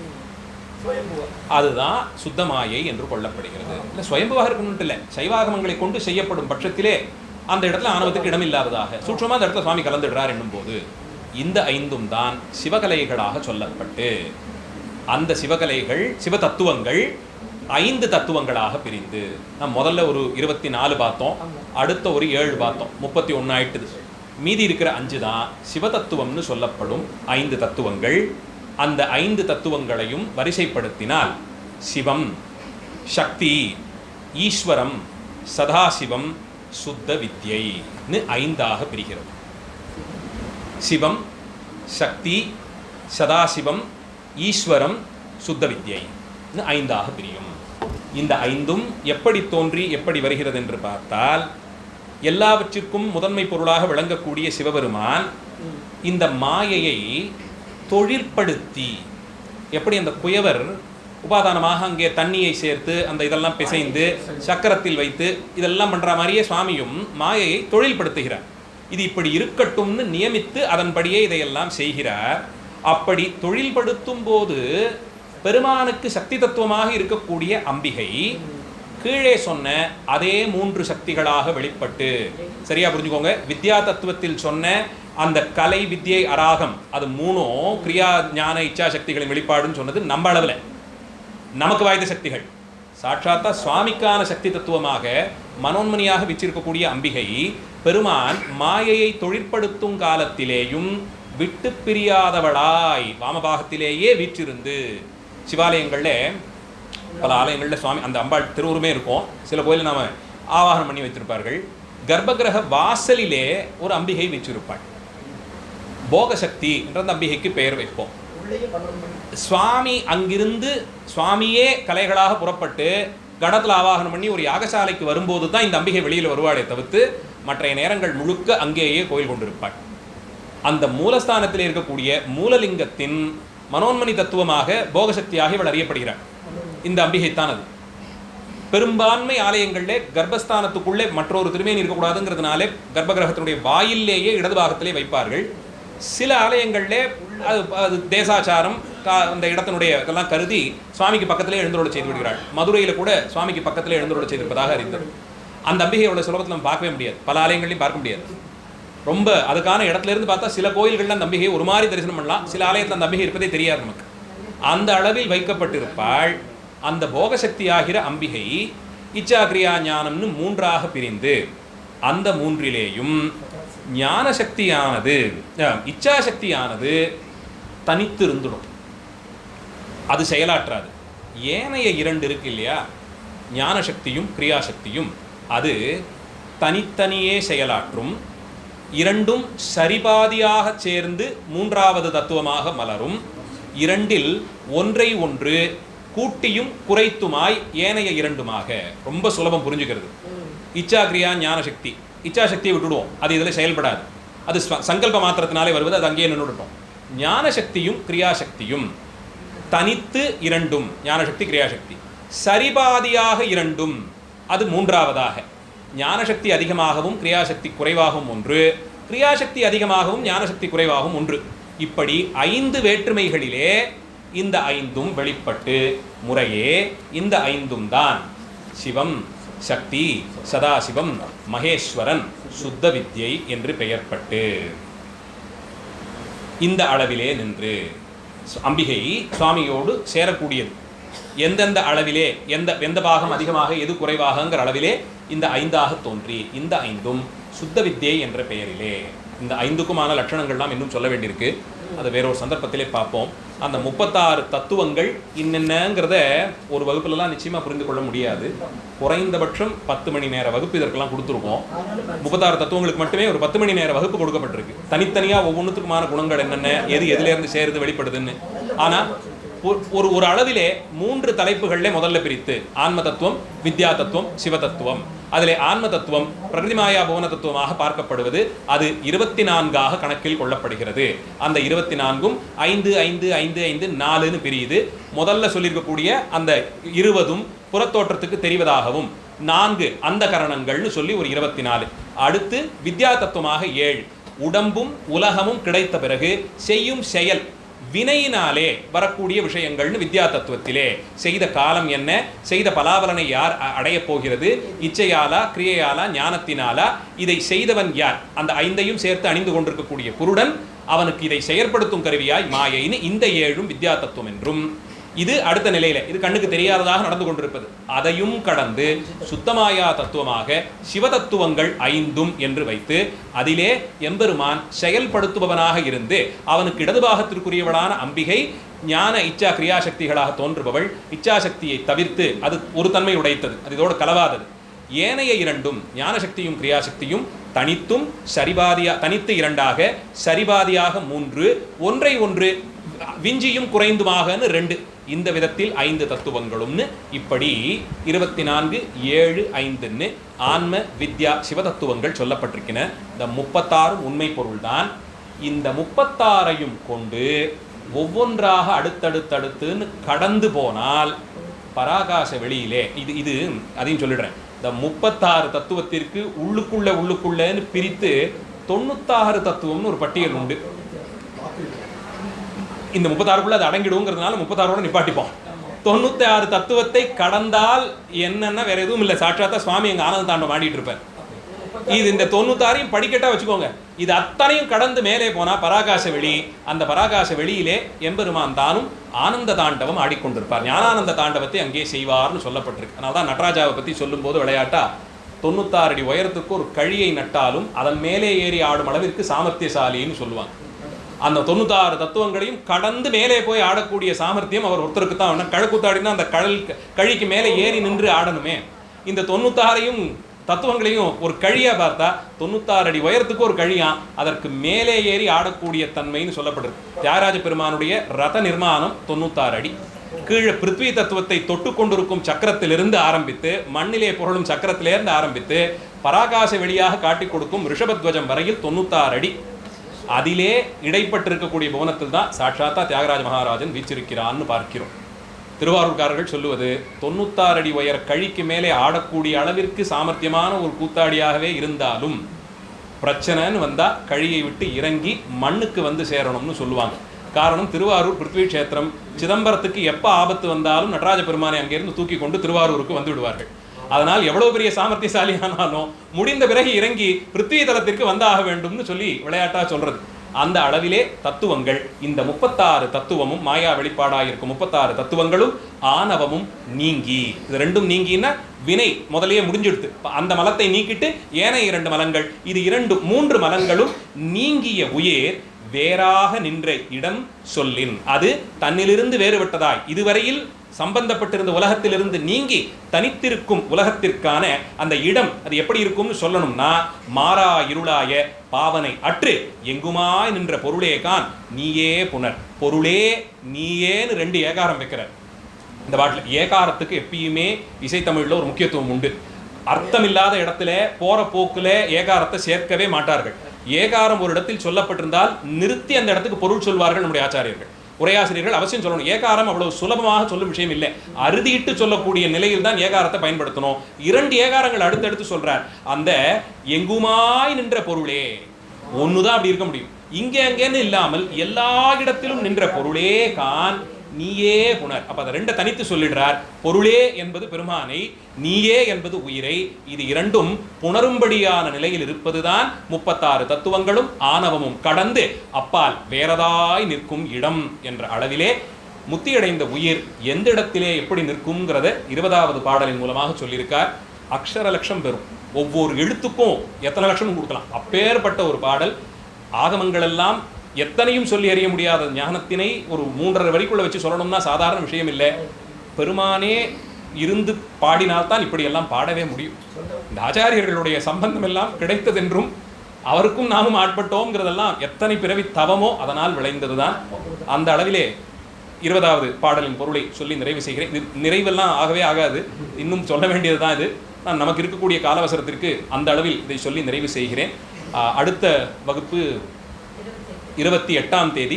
அதுதான் சுத்தமாயை என்று கொள்ளப்படுகிறது. இல்லை, சுயம்புவாக இருக்கணும்ட்டு இல்லை, சைவாகமங்களை கொண்டு செய்யப்படும் பட்சத்திலே அந்த இடத்துல ஆணவத்துக்கு இடமில்லாததாக சூட்சமாக அந்த இடத்துல சுவாமி கலந்துடுறார் என்னும் போது இந்த 5ம் தான் சிவகலைகளாக சொல்லப்பட்டு அந்த சிவகலைகள் சிவ தத்துவங்கள் 5 தத்துவங்களாக பிரிந்து நாம் முதல்ல ஒரு 24 பார்த்தோம், அடுத்த ஒரு 7 பார்த்தோம், 31 ஆயிட்டுது. மீதி இருக்கிற 5 தான் சிவதத்துவம்னு சொல்லப்படும் 5 தத்துவங்கள். அந்த 5 தத்துவங்களையும் வரிசைப்படுத்தினால் சிவம், சக்தி, ஈஸ்வரம், சதாசிவம், சுத்த வித்யைன்னு 5ஆக பிரிகிறது. சிவம், சக்தி, சதாசிவம், ஈஸ்வரம், சுத்த வித்யைன்னு 5ஆக பிரியும். இந்த 5ம் எப்படி தோன்றி எப்படி வருகிறது என்று பார்த்தால், எல்லாவற்றிற்கும் முதன்மை பொருளாக விளங்கக்கூடிய சிவபெருமான் இந்த மாயையை தொழிற்படுத்தி, எப்படி அந்த குயவர் உபாதானமாக அங்கே தண்ணியை சேர்த்து அந்த இதெல்லாம் பிசைந்து சக்கரத்தில் வைத்து இதெல்லாம் பண்ணுற மாதிரியே சுவாமியும் மாயையை தொழில்படுத்துகிறார். இது இப்படி இருக்கட்டும்னு நியமித்து அதன்படியே இதையெல்லாம் செய்கிறார். அப்படி தொழில்படுத்தும் போது பெருமானுக்கு சக்தி தத்துவமாக இருக்கக்கூடிய அம்பிகை கீழே சொன்ன அதே 3 சக்திகளாக வெளிப்பட்டு, சரியா புரிஞ்சுக்கோங்க, வித்யா தத்துவத்தில் சொன்ன அந்த கலை வித்யை அராகம் அது 3ம் கிரியா ஞான இச்சா சக்திகளின் வெளிப்பாடுன்னு சொன்னது நம்ம அளவில் நமக்கு வாய்ந்த சக்திகள். சாட்சாத்தா சுவாமிக்கான சக்தி தத்துவமாக மனோன்மணியாக வச்சிருக்கக்கூடிய அம்பிகை பெருமான் மாயையை தொழிற்படுத்தும் காலத்திலேயும் விட்டு பிரியாதவளாய் வாமபாகத்திலேயே வீற்றிருந்து, சிவாலயங்களில் பல ஆலயங்களில் சுவாமி அந்த அம்பாள் திருவுருமே இருக்கும். சில கோயிலில் நாம் ஆவாகனம் பண்ணி வைத்திருப்பார்கள். கர்ப்பகிரக வாசலிலே ஒரு அம்பிகை வச்சிருப்பாள். போகசக்தி என்ற அந்த அம்பிகைக்கு பெயர் வைப்போம். சுவாமி அங்கிருந்து சுவாமியே கலைகளாக புறப்பட்டு கடத்தில் ஆவாகனம் பண்ணி ஒரு யாகசாலைக்கு வரும்போது தான் இந்த அம்பிகை வெளியில் வருவாளே தவிர்த்து மற்ற நேரங்கள் முழுக்க அங்கேயே கோயில் கொண்டிருப்பாள். அந்த மூலஸ்தானத்தில் இருக்கக்கூடிய மூலலிங்கத்தின் மனோன்மணி தத்துவமாக போகசக்தியாக இவள் அறியப்படுகிறாள். இந்த அம்பிகைத்தான் அது. பெரும்பான்மை ஆலயங்களிலே கர்ப்பஸ்தானத்துக்குள்ளே மற்றொரு திருமேனி இருக்கக்கூடாதுங்கிறதுனாலே கர்ப்பகிரகத்தினுடைய வாயிலேயே இடது பாகத்திலே வைப்பார்கள். சில ஆலயங்களிலே அது தேசாச்சாரம் அந்த இடத்தினுடைய இதெல்லாம் கருதி சுவாமிக்கு பக்கத்திலே எழுந்தருளை செய்து விடுகிறாள். மதுரையில் கூட சுவாமிக்கு பக்கத்திலே எழுந்தருளை செய்திருப்பதாக அறிந்தது. அந்த அம்பிகையோட சுலபத்தில் நம்ம பார்க்கவே முடியாது, பல ஆலயங்களையும் பார்க்க முடியாது. ரொம்ப அதுக்கான இடத்துல இருந்து பார்த்தா சில கோயில்களில் அந்த அம்பிகையை ஒரு மாதிரி தரிசனம் பண்ணலாம், சில ஆலயத்தில் அந்த அம்பிகை இருப்பதே தெரியாது நமக்கு. அந்த அளவில் வைக்கப்பட்டிருப்பாள். அந்த போகசக்தி ஆகிற அம்பிகை இச்சா கிரியா ஞானம்னு 3ஆக பிரிந்து அந்த 3லேயும் ஞான சக்தியானது இச்சா சக்தியானது தனித்து இருந்துடும், அது செயலாற்றாது. ஏனைய 2 இருக்கு இல்லையா, ஞான சக்தியும் கிரியாசக்தியும், அது தனித்தனியே செயலாற்றும். 2ம் சரிபாதியாக சேர்ந்து 3வது தத்துவமாக மலரும். 2ல் ஒன்றை ஒன்று கூட்டியும் குறைத்துமாய் ஏனைய 2மாக. ரொம்ப சுலபம் புரிஞ்சுக்கிறது. இச்சா கிரியா ஞான சக்தி, இச்சா சக்தியை விட்டுடுவோம், அது இதில் செயல்படாது, அது சங்கல்ப மாத்திரத்தினாலே வருவது, அது அங்கேயே நின்றுட்டோம். ஞான சக்தியும் கிரியாசக்தியும் தனித்து 2ம், ஞானசக்தி கிரியாசக்தி சரிபாதியாக 2ம், அது 3வதாக. ஞானசக்தி அதிகமாகவும் கிரியாசக்தி குறைவாகவும் 1, கிரியாசக்தி அதிகமாகவும் ஞானசக்தி குறைவாகவும் 1. இப்படி 5 வேற்றுமைகளிலே இந்த 5ம் வெளிப்பட்டு முறையே இந்த 5ம் தான் சிவம், சக்தி, சதாசிவம், மகேஸ்வரன், சுத்த வித்யை என்று பெயர்பட்டு இந்த அளவிலே நின்று அம்பிகை சுவாமியோடு சேரக்கூடியது. எந்தெந்த அளவிலே எந்த பாகம் அதிகமாக எது குறைவாகங்கிற அளவிலே இந்த 5ஆக தோன்றி இந்த 5ம் சுத்த வித்யை என்ற பெயரிலே. இந்த 5க்குமான லட்சணங்கள்லாம் இன்னும் சொல்ல வேண்டியிருக்கு, அதை வேறொரு சந்தர்ப்பத்திலே பார்ப்போம். அந்த 36 தத்துவங்கள் என்னென்னங்கிறத ஒரு வகுப்புலலாம் நிச்சயமாக புரிந்து கொள்ள முடியாது. குறைந்தபட்சம் 10 மணி நேர வகுப்பு இதற்கெல்லாம் கொடுத்துருக்கோம். 36 தத்துவங்களுக்கு மட்டுமே ஒரு 10 மணி நேர வகுப்பு கொடுக்கப்பட்டிருக்கு. தனித்தனியாக ஒவ்வொன்றுத்துக்குமான குணங்கள் என்னென்ன, எது எதிலேருந்து சேருது வெளிப்படுதுன்னு. ஆனால் ஒரு அளவிலே 3 தலைப்புகளிலே முதல்ல பிரித்து ஆன்ம தத்துவம், வித்யா தத்துவம், சிவ தத்துவம். அதிலே ஆன்ம தத்துவம் பிரகிருதி மாயா புவன தத்துவமாக பார்க்கப்படுவது, அது 24ஆக கணக்கில் கொள்ளப்படுகிறது. அந்த 24ம் 5 5 5 5 4ன்னு பிரியுது. முதல்ல சொல்லியிருக்கக்கூடிய அந்த 20ம் புறத்தோற்றத்துக்கு தெரிவதாகவும் 4 அந்த கரணங்கள்னு சொல்லி ஒரு 24. அடுத்து வித்யா தத்துவமாக 7, உடம்பும் உலகமும் கிடைத்த பிறகு செய்யும் செயல் வினையினாலே வரக்கூடிய விஷயங்கள்னு வித்யா தத்துவத்திலே செய்த காலம் என்ன, செய்த பலாபலனை யார் அடையப் போகிறது, இச்சையாலா கிரியையாலா ஞானத்தினாலா, இதை செய்தவன் யார், அந்த 5ஐயும் சேர்த்து அணிந்து கொண்டிருக்கக்கூடிய குருடன், அவனுக்கு இதை செயற்படுத்தும் கருவியாய் மாயைன்னு இந்த 7ம் வித்யா தத்துவம் என்றும். இது அடுத்த நிலையில இது கண்ணுக்கு தெரியாததாக நடந்து கொண்டிருப்பது. அதையும் கடந்து சுத்தமாயா தத்துவமாக சிவதத்துவங்கள் 5ம் என்று வைத்து அதிலே எம்பெருமான் செயல்படுத்துபவனாக இருந்து அவனுக்கு இடதுபாகத்திற்குரியவளான அம்பிகை ஞான இச்சா கிரியாசக்திகளாக தோன்றுபவள். இச்சாசக்தியை தவிர்த்து அது ஒரு தன்மை உடைத்தது, அது இதோடு கலவாதது. ஏனைய 2ம் ஞானசக்தியும் கிரியாசக்தியும் தனித்தும் தனித்து 2ஆக, சரிபாதியாக 3, ஒன்றை ஒன்று விஞ்சியும் குறைந்துமாகன்னு 2. இந்த விதத்தில் 5 தத்துவங்களும்னு இப்படி 24 7 5ன்னு ஆன்ம வித்யா சிவதத்துவங்கள் சொல்லப்பட்டிருக்கின. இந்த 36 உண்மை பொருள்தான். இந்த 36ஐயும் கொண்டு ஒவ்வொன்றாக அடுத்தடுத்தடுத்துன்னு கடந்து போனால் பராகாச வெளியிலே இது அதையும் சொல்லிடுறேன். இந்த 36 தத்துவத்திற்கு உள்ளுக்குள்ளேன்னு பிரித்து 96 தத்துவம்னு ஒரு பட்டியல் உண்டு. இந்த 36க்குள்ள அது அடங்கிடுங்கிறதுனால 36ஓட நிப்பாட்டிப்போம். 96 தத்துவத்தை கடந்தால் என்னன்னா வேற எதுவும் இல்லை. சாட்சாத்தா சுவாமி எங்க ஆனந்த தாண்டவம் ஆடிட்டு இருப்பார். இது இந்த 96ஐயும் படிக்கட்டா வச்சுக்கோங்க. இது அத்தனையும் கடந்து மேலே போனா பராகாச வெளி. அந்த பராகாச வெளியிலே எம்பெருமான் தானும் ஆனந்த தாண்டவம் ஆடிக்கொண்டிருப்பார். ஞானானந்த தாண்டவத்தை அங்கே செய்வார்னு சொல்லப்பட்டிருக்கு. அதனால தான் நடராஜாவை பத்தி சொல்லும் போது விளையாட்டா 96 அடி உயரத்துக்கு ஒரு கழியை நட்டாலும் அதன் மேலே ஏறி ஆடும் அளவிற்கு சாமர்த்தியசாலின்னு சொல்லுவாங்க. அந்த 96 தத்துவங்களையும் கடந்து மேலே போய் ஆடக்கூடிய சாமர்த்தியம் அவர் ஒருத்தருக்கு தான் வேணும். கழக்கூத்தாடினா அந்த கழிக்கு மேலே ஏறி நின்று ஆடணுமே. இந்த 96ஐயும் தத்துவங்களையும் ஒரு கழியா பார்த்தா 96 அடி உயரத்துக்கு ஒரு கழியா, அதற்கு மேலே ஏறி ஆடக்கூடிய தன்மைன்னு சொல்லப்படுது. தியாகராஜ பெருமானுடைய ரத நிர்மாணம் 96 அடி. கீழே பிருத்வி தத்துவத்தை தொட்டு கொண்டிருக்கும் சக்கரத்திலிருந்து ஆரம்பித்து மண்ணிலே புரளும் சக்கரத்திலிருந்து ஆரம்பித்து பராகாச வெளியாக காட்டி கொடுக்கும் ரிஷபத்வஜம் வரையில் 96 அடி. அதிலே இடைப்பட்டிருக்கக்கூடிய புவனத்தில் தான் சாட்சாத்தா தியாகராஜ மகாராஜன் வீச்சிருக்கிறான்னு பார்க்கிறோம். திருவாரூர்காரர்கள் சொல்லுவது 96 அடி உயர கழிக்கு மேலே ஆடக்கூடிய அளவிற்கு சாமர்த்தியமான ஒரு கூத்தாடியாகவே இருந்தாலும் பிரச்சனைன்னு வந்தா கழியை விட்டு இறங்கி மண்ணுக்கு வந்து சேரணும்னு சொல்லுவாங்க. காரணம், திருவாரூர் பிருத்வி கஷேத்திரம். சிதம்பரத்துக்கு எப்போ ஆபத்து வந்தாலும் நடராஜ பெருமானை அங்கிருந்து தூக்கி கொண்டு திருவாரூருக்கு வந்து விடுவார்கள். அதனால் எவ்வளவு பெரிய சாமர்த்தியசாலியானாலும் முடிந்த பிறகு இறங்கி பிருத்வி தலத்திற்கு வந்தாக வேண்டும்னு சொல்லி விளையாட்டா சொல்றது. அந்த அளவிலே தத்துவங்கள், இந்த 36 தத்துவமும் மாயா வெளிப்பாடாயிருக்கும் 36 தத்துவங்களும் ஆணவமும் நீங்கி, இது ரெண்டும் நீங்கினா வினை முதலையே முடிஞ்சிடுது. அந்த மலத்தை நீக்கிட்டு ஏனைய 2 மலங்கள், இது 3 மலங்களும் நீங்கிய உயிர் வேறாக நின்ற இடம் சொல்லின். அது தன்னிலிருந்து வேறுபட்டதாய் இதுவரையில் சம்பந்தப்பட்டிருந்த உலகத்திலிருந்து நீங்கி தனித்திருக்கும் உலகத்திற்கான அந்த இடம் அது எப்படி இருக்கும்னு சொல்லணும்னா, மாறா இருளாய பாவனை அற்று எங்குமாய் நின்ற பொருளே கான் நீயே புனர். பொருளே நீயேன்னு 2 ஏகாரம் வைக்கிறார் இந்த பாட்டில். ஏகாரத்துக்கு எப்பயுமே இசைத்தமிழில் ஒரு முக்கியத்துவம் உண்டு. அர்த்தமில்லாத இடத்துல போற போக்குல ஏகாரத்தை சேர்க்கவே மாட்டார்கள். ஏகாரம் ஒரு இடத்தில் சொல்லப்பட்டிருந்தால் நிறுத்தி அந்த இடத்துக்கு பொருள் சொல்வார்கள் நம்முடைய ஆச்சாரியர்கள், உரையாசிரியர்கள். அவசியம் சொல்லணும். ஏகாரம் அவ்வளவு சுலபமாக சொல்லும் விஷயம் இல்லை. அறுதிட்டு சொல்லக்கூடிய நிலையில் தான் ஏகாரத்தை பயன்படுத்தணும். 2 ஏகாரங்கள் அடுத்தடுத்து சொல்றார். அந்த எங்குமாய் நின்ற பொருளே ஒண்ணுதான் அப்படி இருக்க முடியும். இங்கே அங்கேன்னு இல்லாமல் எல்லா இடத்திலும் நின்ற பொருளே கான் நீயே புனர். அப்ப அதை 2 தனித்து சொல்லிடுறார். பொருளே என்பது பெருமானை, நீயே என்பது உயிரை. இது 2ம் புணரும்படியான நிலையில் இருப்பதுதான் 36 தத்துவங்களும் ஆணவமும் கடந்து அப்பால் வேறதாய் நிற்கும் இடம் என்ற அளவிலே முத்தியடைந்த உயிர் எந்த இடத்திலே எப்படி நிற்கும்ங்கிறத 20வது பாடலின் மூலமாக சொல்லியிருக்கார். அக்ஷர லட்சம் பெறும். ஒவ்வொரு எழுத்துக்கும் எத்தனை லட்சம் கொடுக்கலாம். அப்பேற்பட்ட ஒரு பாடல். ஆகமங்கள் எல்லாம் எத்தனையும் சொல்லி அறிய முடியாத ஞானத்தினை ஒரு 3.5 வரிக்குள்ள வச்சு சொல்லணும்னா சாதாரண விஷயம் இல்லை. பெருமானே இருந்து பாடினால்தான் இப்படியெல்லாம் பாடவே முடியும். இந்த ஆச்சாரியர்களுடைய சம்பந்தம் எல்லாம் கிடைத்ததென்றும் அவருக்கும் நாமும் ஆட்பட்டோம்ங்கிறதெல்லாம் எத்தனை பிறவி தவமோ அதனால் விளைந்ததுதான். அந்த அளவிலே 20வது பாடலின் பொருளை சொல்லி நிறைவு செய்கிறேன். இது நிறைவெல்லாம் ஆகவே ஆகாது, இன்னும் சொல்ல வேண்டியது தான் இது. நான் நமக்கு இருக்கக்கூடிய காலவசரத்திற்கு அந்த அளவில் இதை சொல்லி நிறைவு செய்கிறேன். அடுத்த வகுப்பு 28ஆம் தேதி.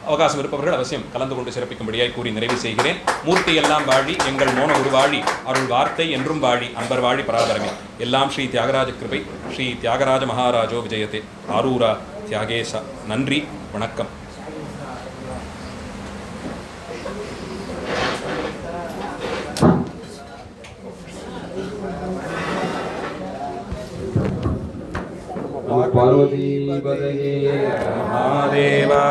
அவகாசம் இருப்பவர்கள் அவசியம் கலந்து கொண்டு சிறப்பிக்கும்படியாய் கூறி நிறைவு செய்கிறேன். மூர்த்தி எல்லாம் வாழி, எங்கள் மோன குரு வாழி, அருள் வார்த்தை என்றும் வாழி, அன்பர் வாழி பராபரமே. எல்லாம் ஸ்ரீ தியாகராஜ கிருபை. ஸ்ரீ தியாகராஜ மகாராஜோ விஜயத்தே. ஆரூரா தியாகேசா. நன்றி, வணக்கம். பார்வதி பதையே மகாதேவா.